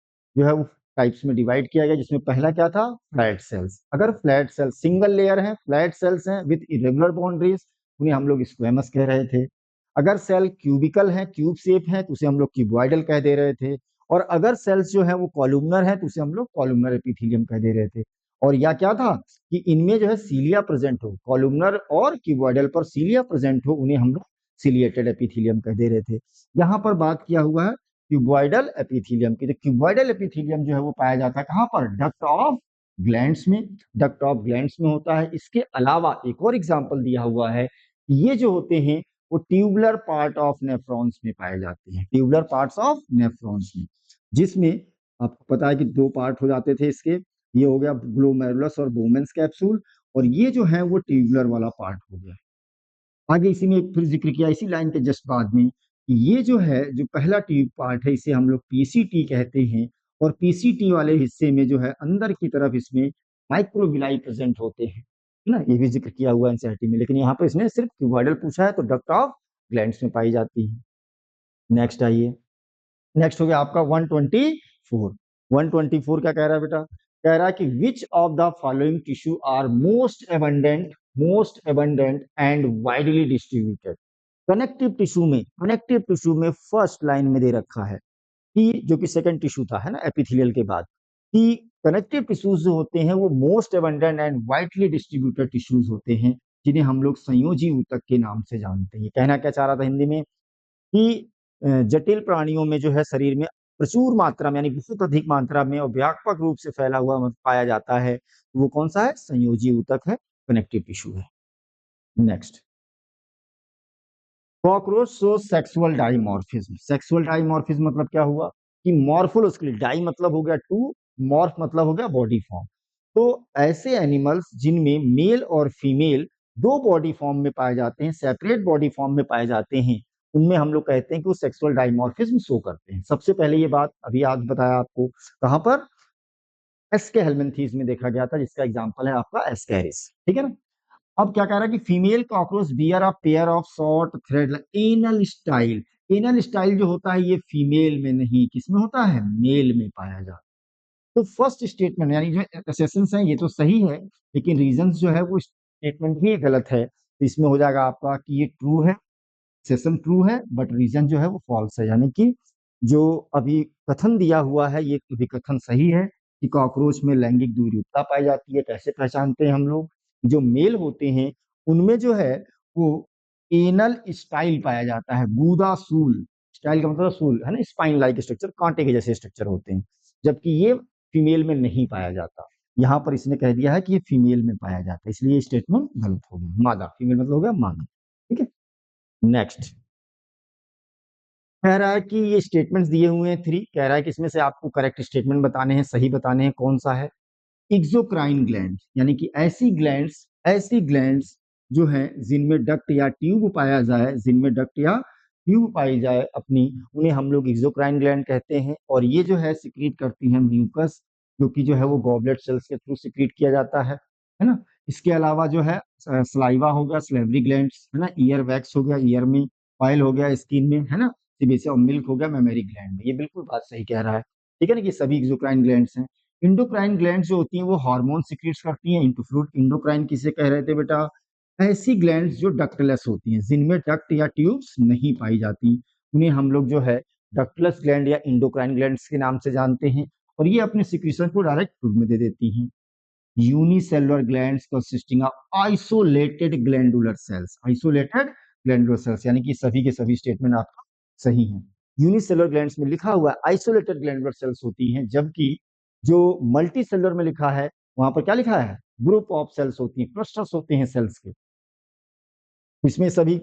टाइप्स में डिवाइड किया गया, जिसमें पहला क्या था, फ्लैट सेल्स। अगर फ्लैट सेल्स सिंगल लेयर है, फ्लैट सेल्स हैं विद इरेगुलर बाउंड्रीज, उन्हें हम लोग स्क्वेमस कह रहे थे। अगर सेल क्यूबिकल है, क्यूब शेप है, तो उसे हम लोग क्यूबॉइडल कह दे रहे थे। और अगर सेल्स जो है वो कॉलुमनर है, तो उसे हम लोग कॉलुमनर एपिथेलियम कह दे रहे थे। और या क्या था कि इनमें जो है सीलिया प्रेजेंट हो, कॉलुमनर और क्यूबॉइडल पर सीलिया प्रेजेंट हो, उन्हें हम लोग सिलिएटेड एपिथेलियम कह दे रहे थे। यहाँ पर बात किया हुआ है क्यूबॉइडल एपिथेलियम की। तो क्यूबॉइडल एपिथेलियम जो है वो पाया जाता है कहाँ पर, डक्ट ऑफ ग्लैंड्स में, डक्ट ऑफ ग्लैंड्स में होता है। इसके अलावा एक और एग्जाम्पल दिया हुआ है, ये जो होते हैं वो ट्यूबुलर पार्ट ऑफ नेफ्रॉन्स में पाए जाते हैं, ट्यूबुलर पार्ट्स ऑफ नेफ्रॉन्स में, जिसमें आपको पता है कि दो पार्ट हो जाते थे इसके, ये हो गया ग्लोमेरुलस और बोमेंस कैप्सूल, और ये जो है वो ट्यूबुलर वाला पार्ट हो गया। आगे इसी में फिर जिक्र किया इसी लाइन के जस्ट बाद में, कि ये जो है जो पहला ट्यूब पार्ट है इसे हम लोग पीसीटी कहते हैं, और पीसीटी वाले हिस्से में जो है अंदर की तरफ इसमें माइक्रोविलाई प्रेजेंट होते हैं, है ना, ये भी जिक्र किया हुआ है एनसीईआरटी में, लेकिन यहाँ पर इसने सिर्फ क्यूबॉइडल पूछा है, तो डक्ट ऑफ ग्लैंड्स में पाई जाती है। नेक्स्ट आइए, नेक्स्ट हो गया आपका 124। 124 क्या कह रहा है बेटा, कह रहा है कि which of the following tissue are most abundant and widely distributed. Connective tissue में फर्स्ट लाइन में दे रखा है कि जो कि सेकंड टिश्यू था, है ना, एपिथेलियल के बाद, कि कनेक्टिव टिश्यूज जो होते हैं वो most abundant and widely distributed tissues होते हैं, जिन्हें हम लोग संयोजी ऊतक के नाम से जानते हैं। कहना क्या चाह रहा था हिंदी में कि जटिल प्राणियों में जो है शरीर में प्रचुर मात्रा में, यानी बहुत अधिक मात्रा में और व्यापक रूप से फैला हुआ पाया जाता है, वो कौन सा है, संयोजी ऊतक है, कनेक्टिव टिश्यू है। Next, cockroach show sexual dimorphism. Sexual dimorphism मतलब क्या हुआ कि मॉर्फोलॉजिकली, डाई मतलब हो गया टू, मॉर्फ मतलब हो गया बॉडी फॉर्म। तो ऐसे एनिमल्स जिनमें मेल और फीमेल दो बॉडी फॉर्म में पाए जाते हैं, सेपरेट बॉडी फॉर्म में पाए जाते हैं, उनमें हम लोग कहते हैं कि वो सेक्सुअल डाइमॉर्फिज्म शो करते हैं। सबसे पहले ये बात अभी आज बताया आपको, कहां पर, एस्के हेलमिंथीज में देखा गया था, जिसका एग्जांपल है आपका एस्केरिस, ठीक है ना। अब क्या कह रहा है कि female cockroach bear a pair of short thread anal style. Anal style जो होता है ये फीमेल में नहीं, किसमें होता है, मेल में पाया जाता है। तो फर्स्ट स्टेटमेंट यानी जो एसेशंस हैं ये तो सही है, लेकिन रीजंस जो है वो स्टेटमेंट ही गलत है। तो इसमें हो जाएगा आपका कि ये ट्रू है, सेशन ट्रू है, बट रीजन जो है वो फॉल्स है। यानी कि जो अभी कथन दिया हुआ है ये अभी कथन सही है कि कॉकरोच में लैंगिक द्विरूपता पाई जाती है। कैसे पहचानते हैं हम लोग, जो मेल होते हैं उनमें जो है वो एनल स्टाइल पाया जाता है, गूदा सूल, स्टाइल का मतलब सूल है ना, स्पाइन लाइक स्ट्रक्चर, कांटे के जैसे स्ट्रक्चर होते हैं, जबकि ये फीमेल में नहीं पाया जाता। यहाँ पर इसने कह दिया है कि ये फीमेल में पाया जाता है, इसलिए स्टेटमेंट गलत हो गया। मादा, फीमेल मतलब हो गया मादा, ठीक है। नेक्स्ट कह रहा है कि ये स्टेटमेंट्स दिए हुए हैं थ्री, कह रहा है कि इसमें से आपको करेक्ट स्टेटमेंट बताने हैं, सही बताने हैं, कौन सा है। एक्सोक्राइन ग्लैंड यानी कि ऐसी ग्लैंड्स जो हैं जिनमें डक्ट या ट्यूब पाया जाए, जिनमें डक्ट या ट्यूब पाई जाए अपनी, उन्हें हम लोग एक्सोक्राइन ग्लैंड कहते हैं। और ये जो है सिक्रीट करती है म्यूकस, जो कि जो है वो गॉबलेट सेल्स के थ्रू सिक्रीट किया जाता है ना। इसके अलावा जो है सलाइवा हो गया, सलेवरी ग्लैंड्स है ना, ईयर वैक्स हो गया, ईयर में ऑयल हो गया, स्किन में है ना, सीबीसी और मिल्क हो गया मेमोरी ग्लैंड में। ये बिल्कुल बात सही कह रहा है, ठीक है ना, कि सभी एक्सोक्राइन ग्लैंड्स हैं। इंडोक्राइन ग्लैंड जो होती हैं वो हार्मोन सिक्रीट्स करती हैं इनटू फ्लूइड। इंडोक्राइन किसे कह रहे थे बेटा, ऐसी ग्लैंड्स जो डक्टलेस होती हैं, जिनमें डक्ट या ट्यूब्स नहीं पाई जाती, उन्हें हम लोग जो है डक्टलेस ग्लैंड या इंडोक्राइन ग्लैंड्स के नाम से जानते हैं। और ये अपने सिक्रीशन को डायरेक्ट फ्लूइड में दे देती हैं। Unicellular glands consisting of isolated glandular cells, isolated glandular cells, यानी कि सभी के सभी स्टेटमेंट आपका सही है। यूनिसेलुलर ग्लैंड्स में लिखा हुआ है आइसोलेटेड ग्लैंडुलर सेल्स होती हैं, जबकि जो मल्टी सेलुलर में लिखा है वहां पर क्या लिखा है, ग्रुप ऑफ सेल्स होती हैं, क्लस्टर्स होते हैं सेल्स के। इसमें सभी,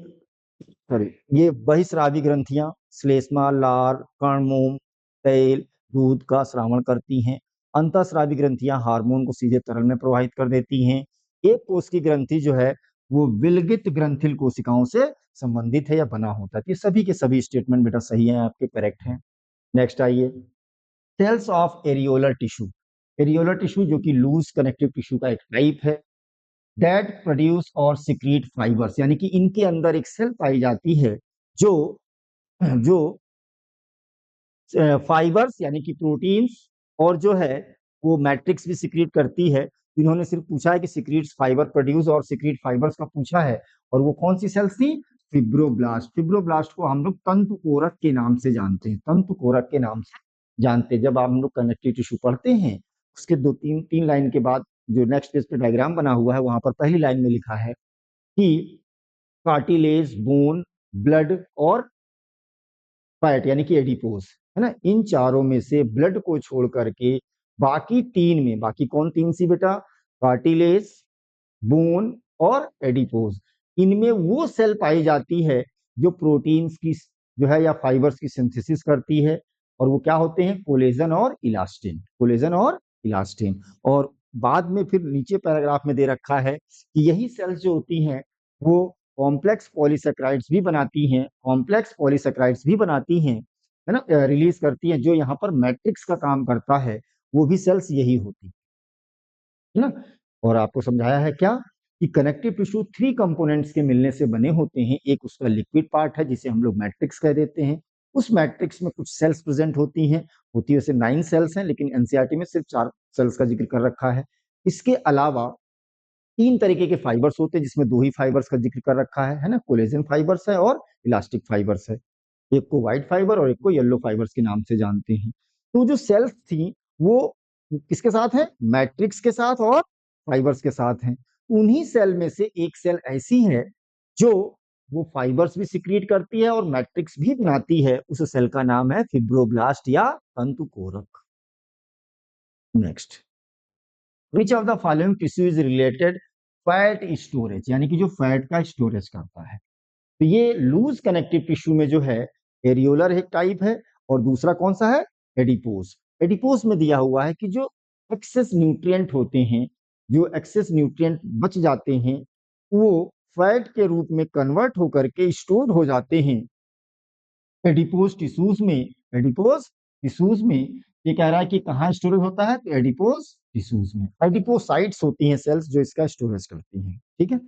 सॉरी, ये बहिस्रावी ग्रंथियां श्लेष्मा, लार, कर्णमोम, तेल, दूध का श्रावण करती हैं। अंतःस्रावी ग्रंथियां हार्मोन को सीधे तरल में प्रवाहित कर देती हैं। एक कोष की ग्रंथि जो है वो विलगित ग्रंथिल कोशिकाओं से संबंधित है या बना होता है। ये सभी के सभी स्टेटमेंट बेटा सही है, आपके करेक्ट हैं। नेक्स्ट आइए, cells of areolar tissue. Areolar tissue जो कि लूज कनेक्टिव टिश्यू का एक टाइप है, दैट प्रोड्यूस और सिक्रीट फाइबर्स, यानी कि इनके अंदर एक सेल पाई जाती है जो जो फाइबर्स यानी कि प्रोटीन्स और जो है वो मैट्रिक्स भी सिक्रीट करती है। इन्होंने सिर्फ पूछा है कि सिक्रीट्स फाइबर प्रोड्यूस और सिक्रीट फाइबर्स का पूछा है, और वो कौन सी सेल्स थी, फिब्रोब्लास्ट। फिब्रोब्लास्ट को हम लोग तंतु कोरक के नाम से जानते हैं, तंतु कोरक के नाम से जानते हैं। जब आप हम लोग कनेक्टिव टिश्यू पढ़ते हैं उसके दो तीन तीन लाइन के बाद जो नेक्स्ट पेज पे डायग्राम बना हुआ है वहां पर पहली लाइन में लिखा है कि कार्टिलेज, बोन, ब्लड और फैट यानी कि एडिपोज, है ना, इन चारों में से ब्लड को छोड़ करके बाकी तीन में, बाकी कौन तीन सी बेटा, कार्टिलेज, बोन और एडिपोज, इनमें वो सेल पाई जाती है जो प्रोटीन्स की जो है या फाइबर्स की सिंथेसिस करती है। और वो क्या होते हैं, कोलेजन और इलास्टिन, कोलेजन और इलास्टिन। और बाद में फिर नीचे पैराग्राफ में दे रखा है कि यही सेल्स जो होती हैं वो कॉम्प्लेक्स पॉलीसेक्राइड्स भी बनाती हैं, कॉम्प्लेक्स पॉलीसेक्राइड्स भी बनाती हैं, है ना, रिलीज करती हैं, जो यहाँ पर मैट्रिक्स का काम करता है, वो भी सेल्स यही होती है ना। और आपको समझाया है क्या कि कनेक्टिव टिश्यू थ्री कंपोनेंट्स के मिलने से बने होते हैं। एक उसका लिक्विड पार्ट है जिसे हम लोग मैट्रिक्स कह देते हैं, उस मैट्रिक्स में कुछ सेल्स प्रेजेंट होती वैसे 9 सेल्स हैं, लेकिन एनसीईआरटी में सिर्फ 4 सेल्स का जिक्र कर रखा है। इसके अलावा तीन तरीके के फाइबर्स होते हैं जिसमें दो ही फाइबर्स का जिक्र कर रखा है ना, कोलेजन फाइबर्स है और इलास्टिक फाइबर्स है। एक को व्हाइट फाइबर और एक को येलो फाइबर्स के नाम से जानते हैं। तो जो सेल्स थी वो किसके साथ है, मैट्रिक्स के साथ और फाइबर्स के साथ हैं। उन्हीं सेल में से एक सेल ऐसी है जो वो फाइबर्स भी सिक्रीट करती है और मैट्रिक्स भी बनाती है, उस सेल का नाम है फिब्रोब्लास्ट या तंतुकोरक। Next, which of the following tissue is related fat storage, यानी कि जो फैट का स्टोरेज करता है। तो ये लूज कनेक्टिव टिश्यू में जो है एरियोलर एक टाइप है, और दूसरा कौन सा है, एडिपोस। एडिपोस में दिया हुआ है कि जो एक्सेस न्यूट्रिएंट होते हैं, जो एक्सेस न्यूट्रिएंट बच जाते हैं, वो फैट के रूप में कन्वर्ट होकर के स्टोर हो जाते हैं एडिपोज टिश्यूज में। एडिपोज टिश्यूज में ये कह रहा है कि कहाँ स्टोरेज होता है, तो एडिपोज टिश्यूज में। एडिपोसाइट्स होती हैं सेल्स जो इसका स्टोरेज करती हैं, ठीक है।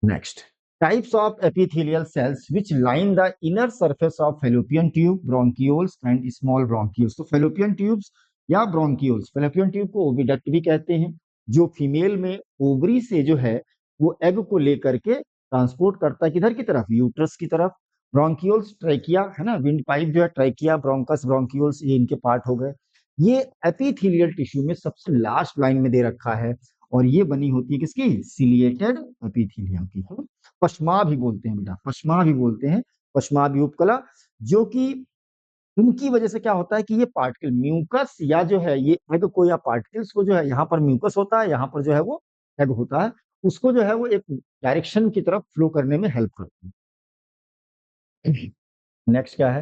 Next, types of epithelial cells which line the inner surface of fallopian tube, bronchioles and small bronchioles. तो fallopian tubes या bronchioles, fallopian tube को ओविडक्ट भी कहते हैं, जो फीमेल में ओवरी से जो है वो एग को लेकर के ट्रांसपोर्ट करता है किधर की तरफ, यूट्रस की तरफ। ब्रोंकियोल्स ट्रैकिया है ना, विंड पाइप जो है ट्रैकिया, ब्रोंकस, ब्रोंकियोल्स, ये इनके पार्ट हो गए। ये एपिथेलियल टिश्यू में सबसे लास्ट लाइन में दे रखा है, और ये बनी होती है किसकी, सिलिएटेड एपिथेलियम की। पश्मा भी बोलते हैं बेटा, पश्मा भी बोलते हैं, पश्मा भी उपकला, जो कि उनकी वजह से क्या होता है कि ये पार्टिकल म्यूकस या जो है ये एग को या पार्टिकल्स को जो है, यहाँ पर म्यूकस होता है, यहाँ पर जो है वो एग होता है, उसको जो है वो एक डायरेक्शन की तरफ फ्लो करने में हेल्प करती है। नेक्स्ट क्या है,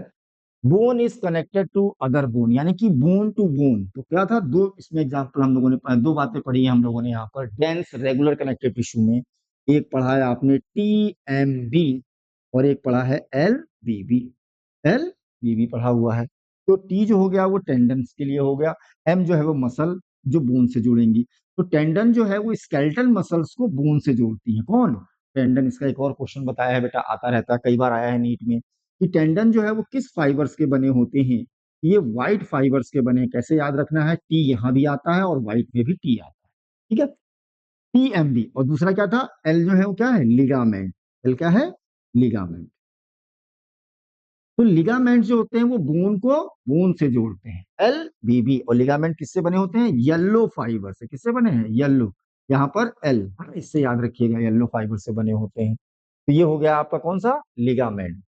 bone is connected to other bone, यानी कि बोन टू बोन। तो क्या था, दो इसमें एग्जांपल हम लोगों ने दो बातें पढ़ी है हम लोगों ने यहाँ पर डेंस रेगुलर कनेक्टिव टिश्यू में। एक पढ़ा है आपने TMB, और एक पढ़ा है LBB। LBB पढ़ा हुआ है। तो T जो हो गया वो टेंडन्स के लिए हो गया, M जो है वो मसल जो बोन से जुड़ेंगी। तो टेंडन जो है वो स्केलेटल मसल्स को बोन से जोड़ती है। कौन, टेंडन। इसका एक और क्वेश्चन बताया है बेटा, आता रहता है, कई बार आया है नीट में, कि टेंडन जो है वो किस फाइबर्स के बने होते हैं। ये व्हाइट फाइबर्स के बने हैं। कैसे याद रखना है, टी यहाँ भी आता है और व्हाइट में भी टी आता है, ठीक है। TMB, और दूसरा क्या था, एल जो है वो क्या है, लिगामेंट। एल क्या है, लिगामेंट। तो लिगामेंट जो होते हैं वो बोन को बोन से जोड़ते हैं। LBB, और लिगामेंट किससे बने होते हैं, येलो फाइबर से। किससे बने हैं, येलो। यहाँ पर एल, इससे याद रखिएगा, येलो फाइबर से बने होते हैं। तो ये हो गया आपका कौन सा, ligament.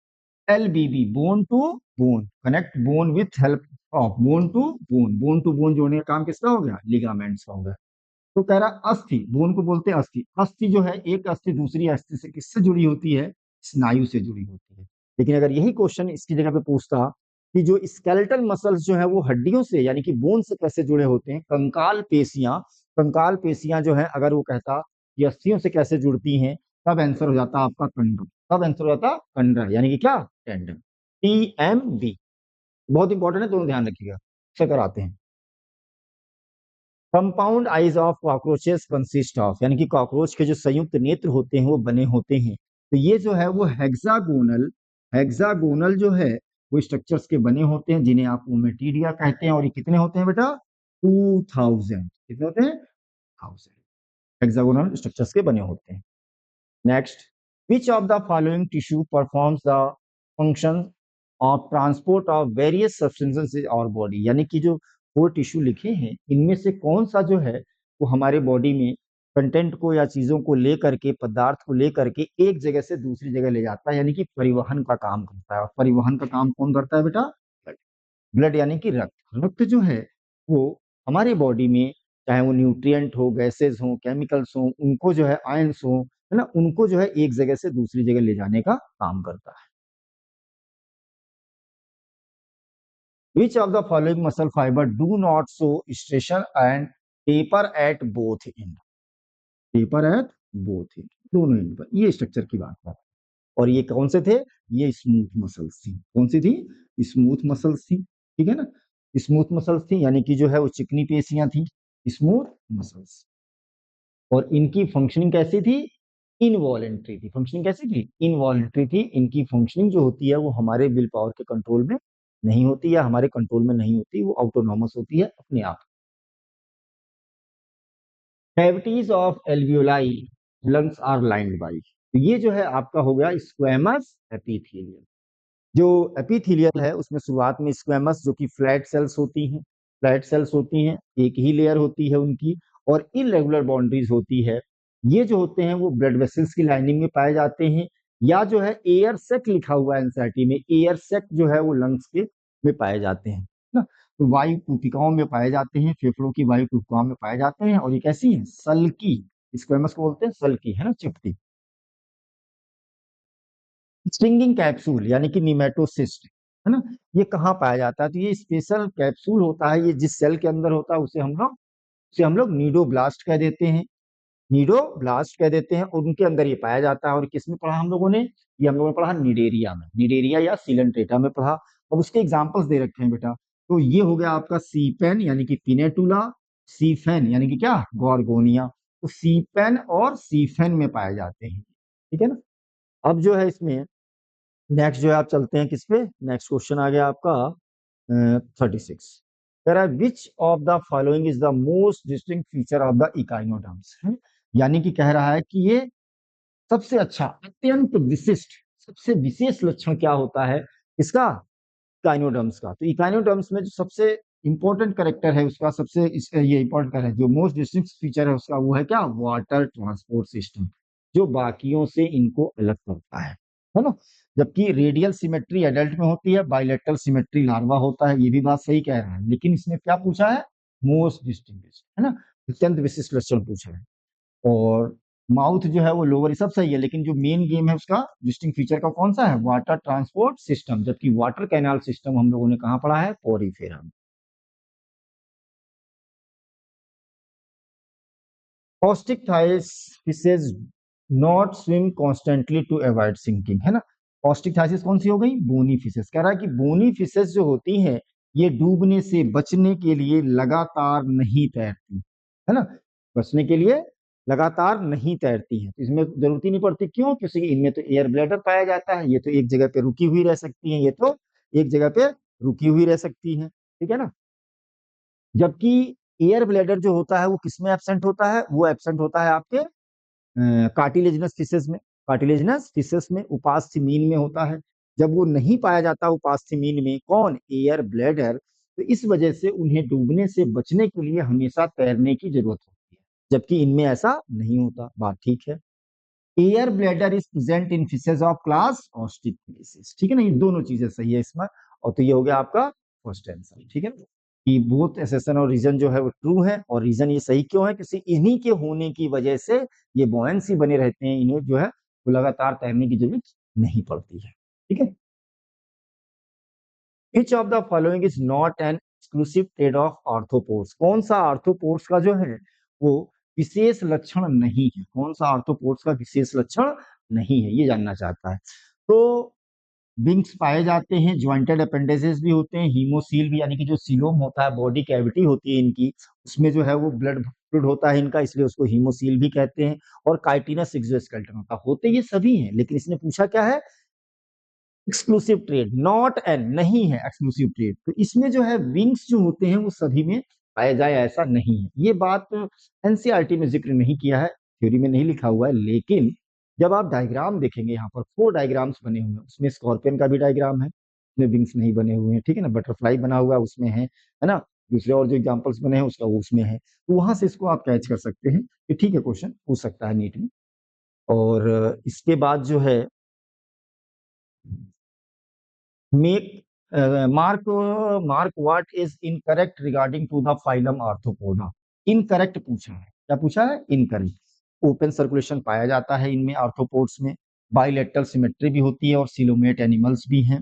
LBB, bone to bone, connect bone with help of bone to bone. Bone to bone जोड़ने का काम किसका हो गया, लिगामेंट्स का हो गया। तो कह रहा अस्थि, बोन को बोलते हैं अस्थि। अस्थि जो है, एक अस्थि दूसरी अस्थि से किससे जुड़ी होती है, स्नायु से जुड़ी होती है। लेकिन अगर यही क्वेश्चन इसकी जगह पे पूछता कि जो स्केलेटल मसल्स जो है वो हड्डियों से यानी कि बोन से कैसे जुड़े होते हैं, कंकाल पेशियां, कंकाल पेशियां जो है, अगर वो कहता कि अस्थियों से कैसे जुड़ती हैं, तब आंसर हो जाता आपका कंडर। तब आंसर हो जाता कंडर, यानी कि क्या, टेंडन। TMB बहुत इंपॉर्टेंट है, दोनों ध्यान रखिएगा। चेक कराते हैं। Compound eyes of cockroaches consist of, यानी कि कॉकरोच के जो संयुक्त नेत्र होते हैं वो बने होते हैं। तो ये जो है वो हेक्सागोनल, हेक्सागोनल जो है वो स्ट्रक्चर्स के बने होते हैं, जिन्हें आप ओमेटिडिया कहते हैं। और ये कितने होते हैं बेटा, 2000। कितने होते हैं, 1000 हेक्सागोनल स्ट्रक्चर्स के बने होते हैं। Next, which of the following tissue performs the function of transport of various substances in our body, यानी कि जो 4 टिश्यू लिखे हैं इनमें से कौन सा जो है वो हमारे बॉडी में कंटेंट को या चीजों को लेकर के, पदार्थ को लेकर के एक जगह से दूसरी जगह ले जाता है, यानी कि परिवहन का काम करता है। और परिवहन का काम कौन करता है बेटा, ब्लड, यानी कि रक्त। रक्त जो है वो हमारे बॉडी में, चाहे वो न्यूट्रिएंट हो, गैसेज हो, केमिकल्स हो, उनको जो है आयंस हो, है ना, उनको जो है एक जगह से दूसरी जगह ले जाने का काम करता है। Which of the following muscle fiber do not show stretching and taper at both end? Taper at both end, दोनों एंड पर। ये स्ट्रक्चर की बात है। और ये कौन से थे, ये स्मूथ मसल्स थी। कौन सी थी, स्मूथ मसल्स थी, ठीक है ना। स्मूथ मसल्स थी, यानी कि जो है वो चिकनी पेशियां थी, स्मूथ मसल्स। और इनकी फंक्शनिंग कैसी थी, इनवॉलेंट्री थी। फंक्शनिंग कैसी थी, इनवॉलेंट्री थी। इनकी फंक्शनिंग जो होती है वो हमारे विल पावर के कंट्रोल में नहीं होती, या हमारे कंट्रोल में नहीं होती, वो ऑटोनॉमस होती है अपने आप। Cavities of alveoli lungs are lined by, तो ये जो है आपका हो गया स्क्वेमस एपिथेलियम। जो एपिथेलियल है उसमें शुरुआत में स्क्वेमस, जो कि फ्लैट सेल्स होती हैं, फ्लैट सेल्स होती हैं, एक ही लेयर होती है उनकी, और इरेगुलर बाउंड्रीज होती है। ये जो होते हैं वो ब्लड वेसल्स की लाइनिंग में पाए जाते हैं, या जो है एयर सेक लिखा हुआ है एनसीईआरटी में, एयर सेक जो है वो लंग्स के में पाए जाते हैं ना। तो वायु कुटिकाओं में पाए जाते हैं, फेफड़ों की वायु कुटिकाओं में पाए जाते हैं। और ये कैसी है, सल्की, स्क्वेमस को बोलते हैं सल्की, है ना, चिपटी। स्टिंगिंग कैप्सूल यानी कि निमेटोसिस्ट, है ना, ये कहाँ पाया जाता है? तो ये स्पेशल कैप्सूल होता है, ये जिस सेल के अंदर होता है उसे हम लोग नीडोब्लास्ट कह देते हैं। नीडोब्लास्ट कह देते हैं, और उनके अंदर ये पाया जाता है। और किसमें पढ़ा हम लोगों ने? ये हम लोगों ने पढ़ा निडेरिया में, निडेरिया या सीलेंट्रेटा में पढ़ा। अब उसके एग्जांपल्स दे रखे हैं बेटा। तो ये हो गया आपका सीपेन यानी कि पिनेटुला, सीफेन यानी कि क्या, गॉर्गोनिया। तो सीपेन और सीफेन में पाए जाते हैं, ठीक है ना। अब जो है इसमें नेक्स्ट जो है आप चलते हैं किस पे, नेक्स्ट क्वेश्चन आ गया आपका 36। कह रहा है which of the following is the most distinct feature of the echinoderms, यानी कि कह रहा है कि ये सबसे अच्छा, अत्यंत विशिष्ट, सबसे विशेष लक्षण क्या होता है इसका, इकाइनोडर्म्स का। तो इकाइनोडर्म्स में जो सबसे इंपॉर्टेंट करेक्टर है उसका, ये इंपॉर्टेंट है, जो मोस्ट डिस्टिंक्ट फीचर है उसका, वो है क्या, वाटर ट्रांसपोर्ट सिस्टम, जो बाकियों से इनको अलग करता है ना। जबकि रेडियल सिमेट्री एडल्ट में होती है, बाइलेटरल सिमेट्री लार्वा होता है, ये भी बात सही कह रहा है, लेकिन इसने क्या पूछा है, मोस्ट डिस्टिंग्विश, है ना, अत्यंत विशिष्ट लक्षण पूछा है। और माउथ जो है वो लोअर, सब सही है, लेकिन जो मेन गेम है उसका डिस्टिंक्ट फीचर का कौन सा है, वाटर ट्रांसपोर्ट सिस्टम, जबकि वाटर कैनाल सिस्टम हम लोगों ने कहा पढ़ा है, Porifera. Caustic fishes not swim constantly to avoid sinking, है ना। कॉस्टिक थाइसिस कौन सी हो गई, बोनी फिशेज। कह रहा है कि बोनी फिशेज जो होती हैं ये डूबने से बचने के लिए लगातार नहीं तैरती, है ना, बचने के लिए लगातार नहीं तैरती है। तो इसमें जरूरत ही नहीं पड़ती, क्यों, क्योंकि इनमें तो एयर ब्लैडर पाया जाता है, ये तो एक जगह पे रुकी हुई रह सकती है, ये तो एक जगह पे रुकी हुई रह सकती है, ठीक है ना। जबकि एयर ब्लैडर जो होता है वो किसमें एब्सेंट होता है, वो एब्सेंट होता है आपके कार्टिलेजिनस फिशेस में, कार्टिलेजिनस फिशेस में, उपास्थ्यमीन में होता है। जब वो नहीं पाया जाता उपास्थ्यमीन में, कौन, एयर ब्लैडर, तो इस वजह से उन्हें डूबने से बचने के लिए हमेशा तैरने की जरूरत होती है, जबकि इनमें ऐसा नहीं होता। बात ठीक है। Air bladder is present in fishes of class Osteichthyes, ठीक है ना, ये दोनों चीजें सही है इसमें। और तो ये हो गया आपका फर्स्ट आंसर, ठीक है ना, कि बोथ एसेसन और रीजन जो है वो ट्रू है। और रीजन ये सही क्यों है, किसी इन्हीं के होने की वजह से ये बोयंसी बने रहते हैं, इन्हें जो है वो लगातार तैरने की जरूरत नहीं पड़ती है, ठीक है। Which of the following is not an exclusive trade off arthropods, कौन सा आर्थ्रोपोड्स का जो है वो विशेष लक्षण नहीं है, कौन सा आर्थ्रोपोड्स का विशेष लक्षण नहीं है, ये जानना चाहता है। तो विंग्स पाए जाते हैं, ज्वाइंटेड अपेंडेजेस भी होते हैं, हीमोसील भी, यानी कि जो सीलोम होता है, बॉडी कैविटी होती है इनकी, उसमें जो है वो ब्लड फ्लूइड होता है इनका, इसलिए उसको हीमोसील भी कहते हैं। और काइटिनस एक्सोस्केलेटन होता है, होते ये सभी हैं, लेकिन इसने पूछा क्या है, एक्सक्लूसिव ट्रेड, नॉट एन, नहीं है एक्सक्लूसिव ट्रेड। तो इसमें जो है विंग्स जो होते हैं वो सभी में पाए जाए ऐसा नहीं है। ये बात एनसीईआरटी में जिक्र नहीं किया है, थ्योरी में नहीं लिखा हुआ है, लेकिन जब आप डायग्राम देखेंगे, यहाँ पर 4 डायग्राम्स बने हुए हैं, उसमें स्कॉर्पियन का भी डायग्राम है, उसमें विंग्स नहीं बने हुए हैं, ठीक है ना, बटरफ्लाई बना हुआ है उसमें है ना, दूसरे और जो एग्जाम्पल्स बने हैं उसका वो उसमें है, तो वहां से इसको आप कैच कर सकते हैं कि ठीक है, क्वेश्चन पूछ सकता है नीट में। और इसके बाद जो है make mark what is incorrect regarding to the phylum arthropoda, incorrect पूछा है, क्या पूछा है, इनकरेक्ट। ओपन सर्कुलेशन पाया जाता है इनमें, आर्थ्रोपोड्स में, बाइलेटरल सिमेट्री भी होती है, और सिलोमेट एनिमल्स भी हैं,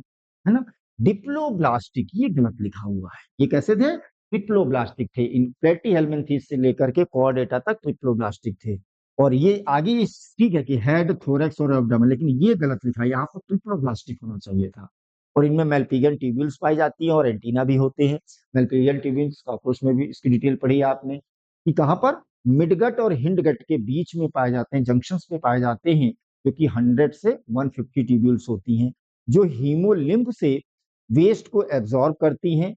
है ना। डिप्लोब्लास्टिक, ये गलत लिखा हुआ है, ये कैसे थे, ट्रिप्लोब्लास्टिक थे, इन प्लेटी हेलमिंथेस से लेकर के कॉर्डेटा तक ट्रिप्लोब्लास्टिक थे। और ये आगे ठीक है कि हेड, थोरैक्स और एब्डोमेन, लेकिन ये गलत लिखा है, यहाँ पर ट्रिप्लोब्लास्टिक होना चाहिए था। और इनमें मेल्पिगियन ट्यूब्यूल्स पाई जाती है, और एंटीना भी होते हैं। मेल्पिगियन ट्यूब्यूल्स कॉकरोच में भी इसकी डिटेल पढ़ी है आपने, कि कहाँ पर, मिडगट और हिंडगट के बीच में पाए जाते हैं, जंक्शंस में पाए जाते हैं, जो कि 100 से 150 ट्यूब्यूल्स होती हैं, जो हीमोलिम्फ से वेस्ट को एब्जॉर्ब करती हैं,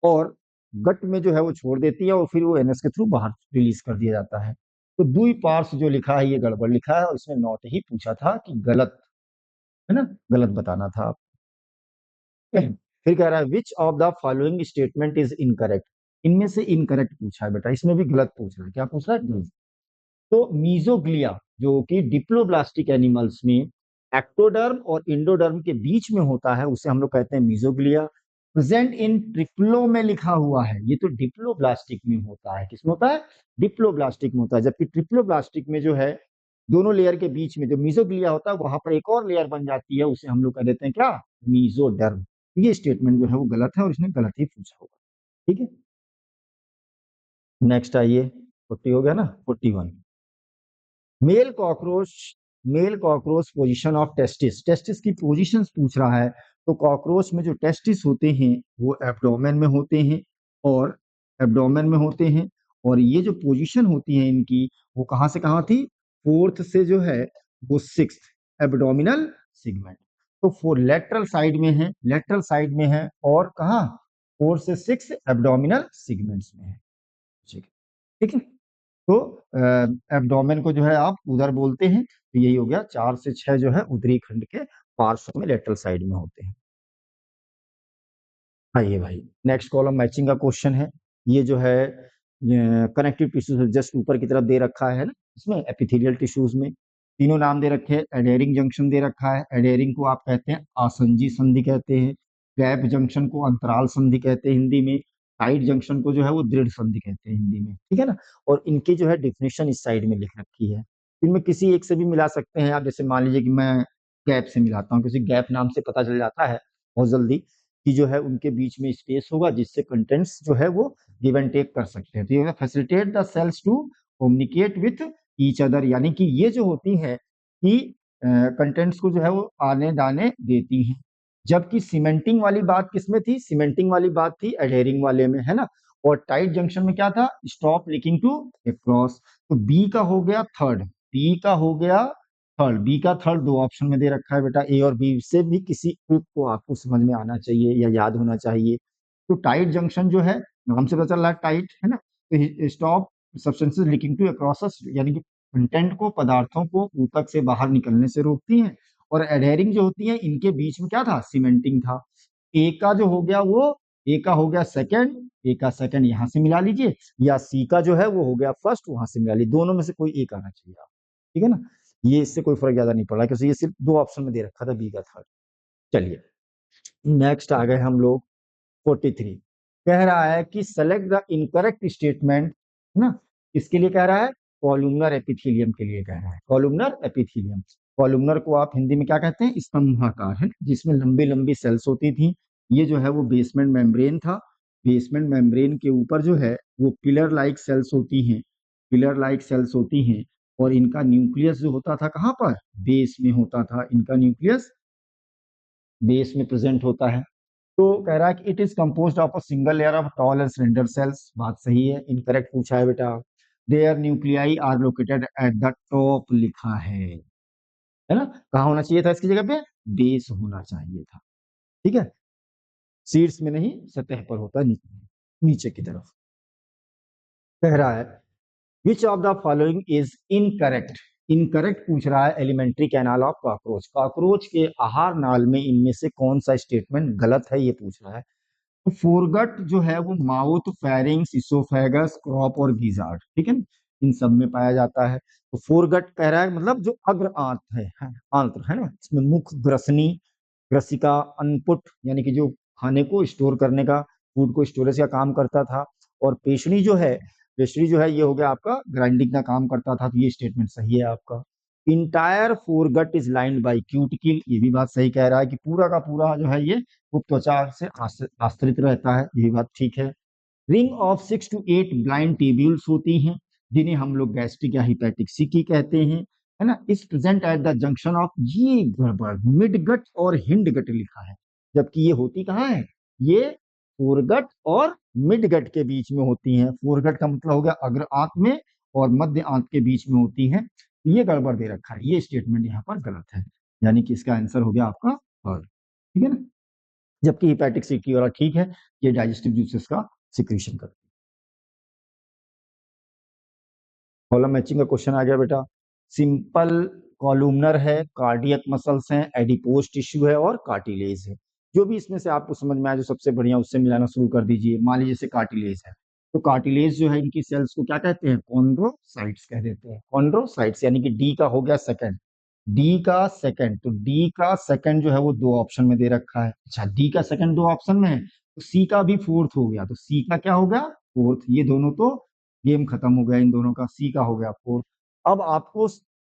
और गट में जो है वो छोड़ देती है, और फिर वो एनएस के थ्रू बाहर रिलीज कर दिया जाता है। तो दुई पार्ट्स जो लिखा है ये गड़बड़ लिखा है, और इसमें नॉट ही पूछा था कि गलत, है ना, गलत बताना था। फिर कह रहा है which of the following statement is incorrect, इनमें से इनकरेक्ट पूछा है बेटा, इसमें भी गलत पूछ रहा है, क्या पूछ रहा है, तो मीजोग्लिया जो कि डिप्लोब्लास्टिक एनिमल्स में एक्टोडर्म और इंडोडर्म के बीच में होता है, उसे हम लोग कहते हैं मीजोग्लिया। प्रेजेंट इन ट्रिप्लो में लिखा हुआ है, ये तो डिप्लोब्लास्टिक में होता है, किसमें होता है, डिप्लोब्लास्टिक में होता है, जबकि ट्रिप्लोब्लास्टिक में जो है दोनों लेयर के बीच में जो मीजोग्लिया होता है वहां पर एक और लेयर बन जाती है, उसे हम लोग कह देते हैं क्या, मीजोडर्म। ये स्टेटमेंट जो है वो गलत है और इसने गलत ही पूछा होगा। ठीक है, नेक्स्ट आइए, 40 हो गया ना, 41। Male cockroach, male cockroach position of testis, testis की पोजीशंस पूछ रहा है। तो कॉकरोच में जो टेस्टिस होते हैं वो एब्डोमेन में होते हैं, और एब्डोमेन में होते हैं, और ये जो पोजीशन होती है इनकी, वो कहाँ से कहाँ थी, फोर्थ से जो है वो सिक्स्थ एब्डोमिनल सेगमेंट। तो फोर लेटरल साइड में है, लेटरल साइड में है, और कहाँ, फोर्थ से सिक्स एब्डोमिनल सेगमेंट्स में है। ठीक है, ठीक है। तो एब्डोमेन को जो है आप उधर बोलते हैं, तो यही हो गया, 4 से 6 जो है उदरी खंड के पार्श्व में लेटरल साइड में होते हैं। आइए भाई, नेक्स्ट कॉलम मैचिंग का क्वेश्चन है। ये जो है कनेक्टिव टिश्यूज जस्ट ऊपर की तरफ दे रखा है ना, इसमें एपिथेलियल टिश्यूज में तीनों नाम दे रखे हैं। एडेरिंग जंक्शन दे रखा है, एडेरिंग को आप कहते हैं आसंजी संधि कहते हैं, गैप जंक्शन को अंतराल संधि कहते हैं हिंदी में, टाइट जंक्शन को जो है वो दृढ़ संधि कहते हैं हिंदी में, ठीक है ना। और इनकी जो है डिफिनेशन इस साइड में लिख रखी है। इनमें किसी एक से भी मिला सकते हैं आप, जैसे मान लीजिए कि मैं गैप से मिलाता हूँ, किसी गैप नाम से पता चल जाता है बहुत जल्दी कि जो है उनके बीच में स्पेस होगा जिससे कंटेंट्स जो है वो गिव एंड टेक कर सकते हैं। तो ये facilitate the cells to communicate with each other, यानी कि ये जो होती है कि कंटेंट्स को जो है वो आने दाने देती हैं। जबकि सीमेंटिंग वाली बात किसमें थी, सीमेंटिंग वाली बात थी एडहेरिंग वाले में, है ना। और टाइट जंक्शन में क्या था, स्टॉप लीकिंग टू अक्रॉस। तो बी का हो गया थर्ड, बी का हो गया थर्ड, बी का थर्ड दो ऑप्शन में दे रखा है बेटा, ए और बी से भी किसी एक को आपको समझ में आना चाहिए या याद होना चाहिए। तो टाइट जंक्शन जो है, नाम से पता चल रहा है टाइट, है ना। तो stop substances leaking to across, यानी कि कंटेंट को, पदार्थों को ऊतक से बाहर निकलने से रोकती हैं। और एडहेरिंग जो होती है इनके बीच में क्या था, सीमेंटिंग था। ए का जो हो गया वो, ए का हो गया सेकंड, ए का सेकंड यहां से मिला लीजिए, या सी का जो है वो हो गया फर्स्ट, वहां से मिला लीजिए, दोनों में से कोई एक आना चाहिए आप, ठीक है ना। ये इससे कोई फर्क ज्यादा नहीं पड़ा क्योंकि ये सिर्फ दो ऑप्शन में दे रखा था, बी का थर्ड। चलिए नेक्स्ट आ गए हम लोग 43। कह रहा है कि सेलेक्ट द इनकरेक्ट स्टेटमेंट, है ना। इसके लिए कह रहा है कॉलुमनर एपिथेलियम के लिए कह रहा है, कॉलुमनर एपिथेलियम। कॉलुमनर को आप हिंदी में क्या कहते हैं, स्तंभाकार, है ना, जिसमें लंबी लंबी सेल्स होती थी। ये जो है वो बेसमेंट मेम्ब्रेन था। बेसमेंट मेम्ब्रेन के ऊपर जो है वो पिलर लाइक सेल्स होती हैं, पिलर लाइक सेल्स होती हैं। और इनका न्यूक्लियस जो होता था कहाँ पर, बेस में होता था, इनका न्यूक्लियस बेस में प्रेजेंट होता है। तो कह रहा है कि it is composed of a single layer of tall and slender cells, बात सही है। इनकरेक्ट पूछा है बेटा, their nuclei are located at the top लिखा है ना। कहाँ होना चाहिए था इसकी जगह पे, बेस होना चाहिए था, ठीक है, शीर्ष में नहीं, सतह पर होता है, नीचे नीचे की तरफ। कह रहा है which of the following is incorrect, incorrect पूछ रहा है alimentary canal of cockroach, cockroach के आहार नाल में इनमें से कौन सा स्टेटमेंट गलत है ये पूछ रहा है। तो फोरगट जो है वो माउथ, फेरिंग्स, इसोफेगस, क्रॉप और गीजार्ड, ठीक है ना, इन सब में पाया जाता है। तो फोरगट कह रहा है मतलब जो अग्र आंत है आंत्र, है ना, इसमें मुख, ग्रसनी, ग्रसिका, अनपुट, यानी कि जो खाने को स्टोर करने का, फूड को स्टोरेज का काम करता था। और पेशनी जो है, पेशनी जो है ये हो गया आपका ग्राइंडिंग का काम करता था। तो ये स्टेटमेंट सही है आपका। Entire foregut is lined by cuticle, ये भी बात सही कह रहा है कि पूरा का पूरा जो है ये वो त्वचा से आश्रित रहता है, ये भी बात ठीक है। रिंग ऑफ 6 to 8 ब्लाइंड टेब्यूल्स होती हैं, जिन्हें हम लोग गैस्ट्रिक या हिपैटिक सिकी कहते हैं, है ना। इस present at the junction of, ये गड़बड़, मिडगट और हिंडगट लिखा है, जबकि ये होती कहाँ है, ये फोरगट और मिडगट के बीच में होती हैं। फोरगट का मतलब हो गया अग्र आंत में, और मध्य आंत के बीच में होती हैं। ये गड़बड़ दे रखा है, ये स्टेटमेंट यहाँ पर गलत है, यानी कि इसका आंसर हो गया आपका थर्ड, ठीक है ना। जबकि हिपैटिक सिकी वाला ठीक है, ये डाइजेस्टिव जूसेस का सिक्रीशन करती है। कॉलम मैचिंग का क्वेश्चन आ गया बेटा। सिंपल कॉलुमनर है, कार्डियक मसल्स हैं, एडिपोज टिश्यू है और कार्टिलेज है। जो भी इसमें से आपको समझ में आए जो सबसे बढ़िया, उससे मिलाना शुरू कर दीजिए। मान लीजिए जैसे कार्टिलेज है, तो कार्टिलेज जो है इनकी सेल्स को क्या कहते हैं, कॉन्ड्रोसाइट्स कह देते हैं, कॉन्ड्रोसाइट्स, यानी कि डी का हो गया सेकंड, डी का सेकंड। तो डी का सेकंड जो है वो दो ऑप्शन में दे रखा है। अच्छा, डी का सेकंड दो ऑप्शन में है, तो सी का भी फोर्थ हो गया, तो सी का क्या हो गया, फोर्थ। ये दोनों तो गेम खत्म हो गया इन दोनों का, सी का हो गया फोर्थ। अब आपको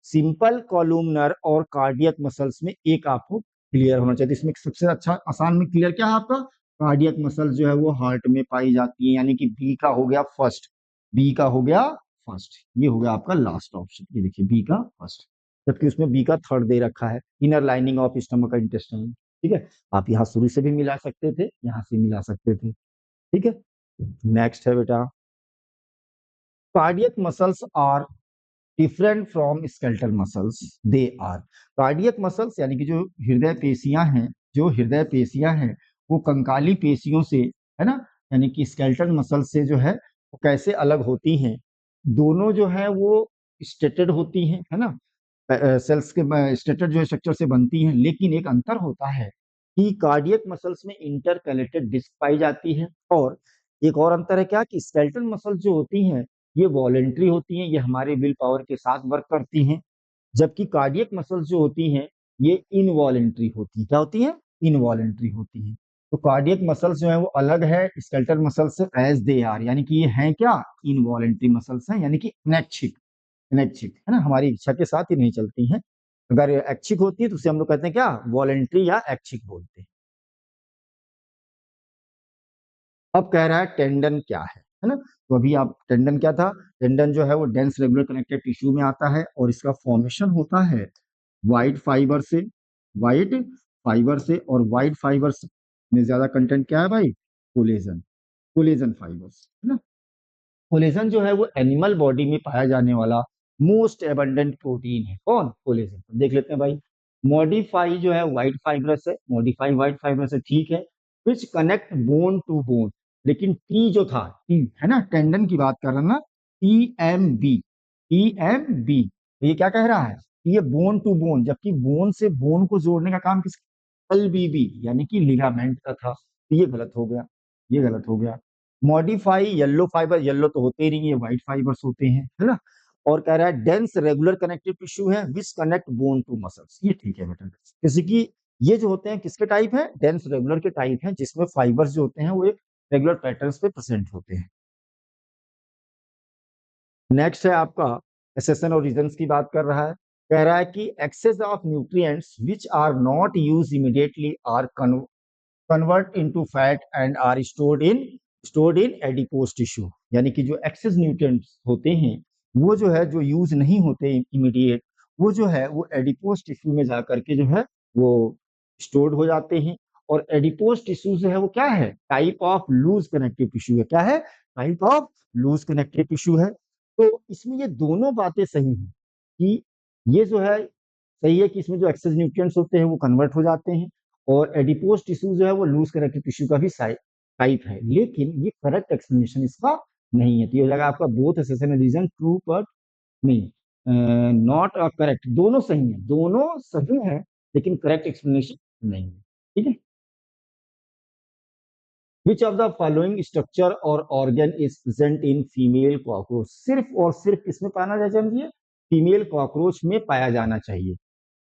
सिंपल कॉलुमनर और कार्डियक मसल्स में एक आपको क्लियर होना चाहिए। इसमें सबसे अच्छा आसान में क्लियर क्या है आपका, कार्डियक मसल जो है वो हार्ट में पाई जाती है, यानी कि बी का हो गया फर्स्ट, बी का हो गया फर्स्ट, ये हो गया आपका लास्ट ऑप्शन, ये देखिए बी का फर्स्ट, जबकि उसमें बी का थर्ड दे रखा है, inner lining of stomach intestine. ठीक है, आप यहाँ शुरू से भी मिला सकते थे, यहाँ से मिला सकते थे। ठीक है, नेक्स्ट है बेटा, cardiac muscles are different from skeletal muscles, they are, cardiac muscles यानी कि जो हृदय पेशियां हैं, जो हृदय पेशियां हैं वो कंकाली पेशियों से, है ना, यानी कि स्केलेटल मसल से जो है वो कैसे अलग होती हैं, दोनों जो है वो स्टेटेड होती हैं, है ना, सेल्स के स्टेटेड जो स्ट्रक्चर से बनती हैं, लेकिन एक अंतर होता है कि कार्डियक मसल्स में इंटरकैलेटेड डिस्क पाई जाती है, और एक और अंतर है क्या कि स्केलेटल मसल्स जो होती हैं ये वॉलेंट्री होती हैं, ये हमारे विल पावर के साथ वर्क करती हैं, जबकि कार्डियक मसल्स जो होती हैं ये इनवॉलेंट्री होती हैं, क्या होती हैं, इनवॉलेंट्री होती हैं। तो कार्डियक मसल्स जो है वो अलग है स्केलेटल मसल से एज दे आर, यानी कि ये हैं क्या, इनवॉलेंट्री मसल्स हैं, यानी कि अनैच्छिक, अनैच्छिक है ना, हमारी इच्छा के साथ ही नहीं चलती हैं। अगर ऐच्छिक होती है तो उसे हम लोग कहते हैं क्या, वॉलेंट्री या ऐच्छिक बोलते हैं। अब कह रहा है टेंडन क्या है ना, तो अभी आप टेंडन क्या था, टेंडन जो है वो डेंस रेगुलर कनेक्टेड टिश्यू में आता है, और इसका फॉर्मेशन होता है वाइट फाइबर से, वाइट फाइबर से, और वाइट फाइबर्स में ज्यादा कंटेंट क्या है भाई, कोलेजन, कोलेजन फाइबर्स, है ना। कोलेजन जो है वो एनिमल बॉडी में पाया जाने वाला मोस्ट एबंडेंट प्रोटीन है, कौन, कोलेजन, देख लेते हैं भाई। मॉडिफाई जो है व्हाइट फाइब्रस है, मॉडिफाई व्हाइट फाइब्रस है, ठीक है, which connect bone to bone, लेकिन टी जो था, टी है ना, टेंडन की बात कर रहा ना, T M B, T M B, ये क्या कह रहा है, ये बोन टू बोन, जबकि बोन से बोन को जोड़ने का काम किस, एल बी बी यानी कि लिगामेंट का था, तो ये गलत हो गया, ये गलत हो गया। मॉडिफाई येलो फाइबर, येलो तो होते ही नहीं, ये व्हाइट फाइबर्स होते हैं, है ना, और कह रहा है डेंस रेगुलर कनेक्टिव टिश्यू है which connect bone to muscles, ये ठीक है बेटा, जैसे कि ये जो होते हैं किसके टाइप है, डेंस रेगुलर के टाइप हैं, जिसमें फाइबर्स जो होते हैं वो एक रेगुलर पैटर्न्स पे प्रेजेंट होते हैं। नेक्स्ट है आपका एसेसन और रीजंस की बात कर रहा है, कह रहा है कि excess of nutrients which are not use immediately are convert into fat and are stored in adipose tissue, यानी कि जो एक्सेस न्यूट्रिएंट्स होते हैं वो जो है जो यूज नहीं होते इमीडिएट, वो जो है वो एडिपोज टिश्यू में जाकर के जो है वो स्टोर्ड हो जाते हैं, और एडिपोज टिश्यू जो है वो क्या है, type of loose connective tissue है, क्या है, type of loose connective tissue है। तो इसमें ये दोनों बातें सही हैं कि ये जो है सही है कि इसमें जो एक्सेस न्यूट्रिएंट्स होते हैं वो कन्वर्ट हो जाते हैं, और एडिपोज टिश्यू जो है वो लूज कनेक्टिव टिश्यू का भी टाइप है, लेकिन ये करेक्ट एक्सप्लेनेशन इसका नहीं है, तो ये हो जाएगा आपका बोथ एसेसन रीजन ट्रू, बट नहीं, नॉट करेक्ट, दोनों सही है, दोनों सही है, लेकिन करेक्ट एक्सप्लेनेशन नहीं है। ठीक है, which of the following structure और organ is present in female cockroach, सिर्फ और सिर्फ किसमें पाना चाहिए, फीमेल कॉकरोच में पाया जाना चाहिए।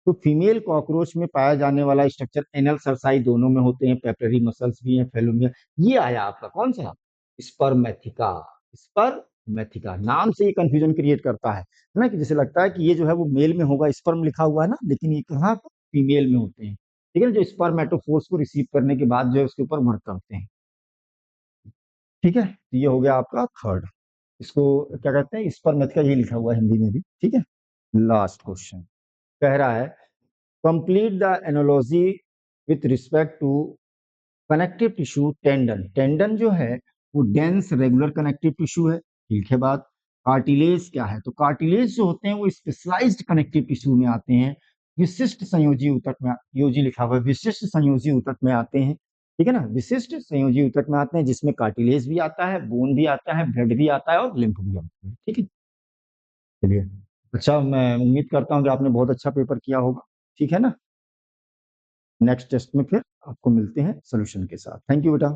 तो फीमेल कॉकरोच में पाया जाने वाला स्ट्रक्चर एनल सरसाई दोनों में होते हैं, पेपररी मसल्स भी हैं, फेलोमिया, ये आया आपका कौन सा, स्पर्मेथिका, स्पर्मेथिका, नाम से ये कंफ्यूजन क्रिएट करता है ना, कि जैसे लगता है कि ये जो है वो मेल में होगा, स्पर्म लिखा हुआ है ना, लेकिन ये कहाँ फीमेल में होते हैं, ठीक है ना, जो स्पर्मेटोफोर्स को रिसीव करने के बाद जो है उसके ऊपर वर्क करते हैं। ठीक है, तो ये हो गया आपका थर्ड, इसको क्या कहते हैं, स्पर्मेथिका, ये लिखा हुआ है हिंदी में भी। ठीक है, लास्ट क्वेश्चन कह रहा है complete the analogy with respect to connective tissue tendon, tendon जो है वो डेंस रेगुलर कनेक्टिव टिश्यू है, ठीक है बात। कार्टिलेज क्या है, तो कार्टिलेज जो होते हैं वो स्पेशलाइज्ड कनेक्टिव टिश्यू में आते हैं, विशिष्ट संयोजी ऊतक में, योजी लिखा हुआ है, विशिष्ट संयोजी ऊतक में आते हैं, ठीक है ना, विशिष्ट संयोजी ऊतक में आते हैं, जिसमें कार्टिलेज भी आता है, बोन भी आता है, ब्लड भी आता है, और लिम्फ भी आता है। ठीक है, चलिए, अच्छा, मैं उम्मीद करता हूँ कि आपने बहुत अच्छा पेपर किया होगा, ठीक है ना। नेक्स्ट टेस्ट में फिर आपको मिलते हैं सोल्यूशन के साथ। थैंक यू बेटा।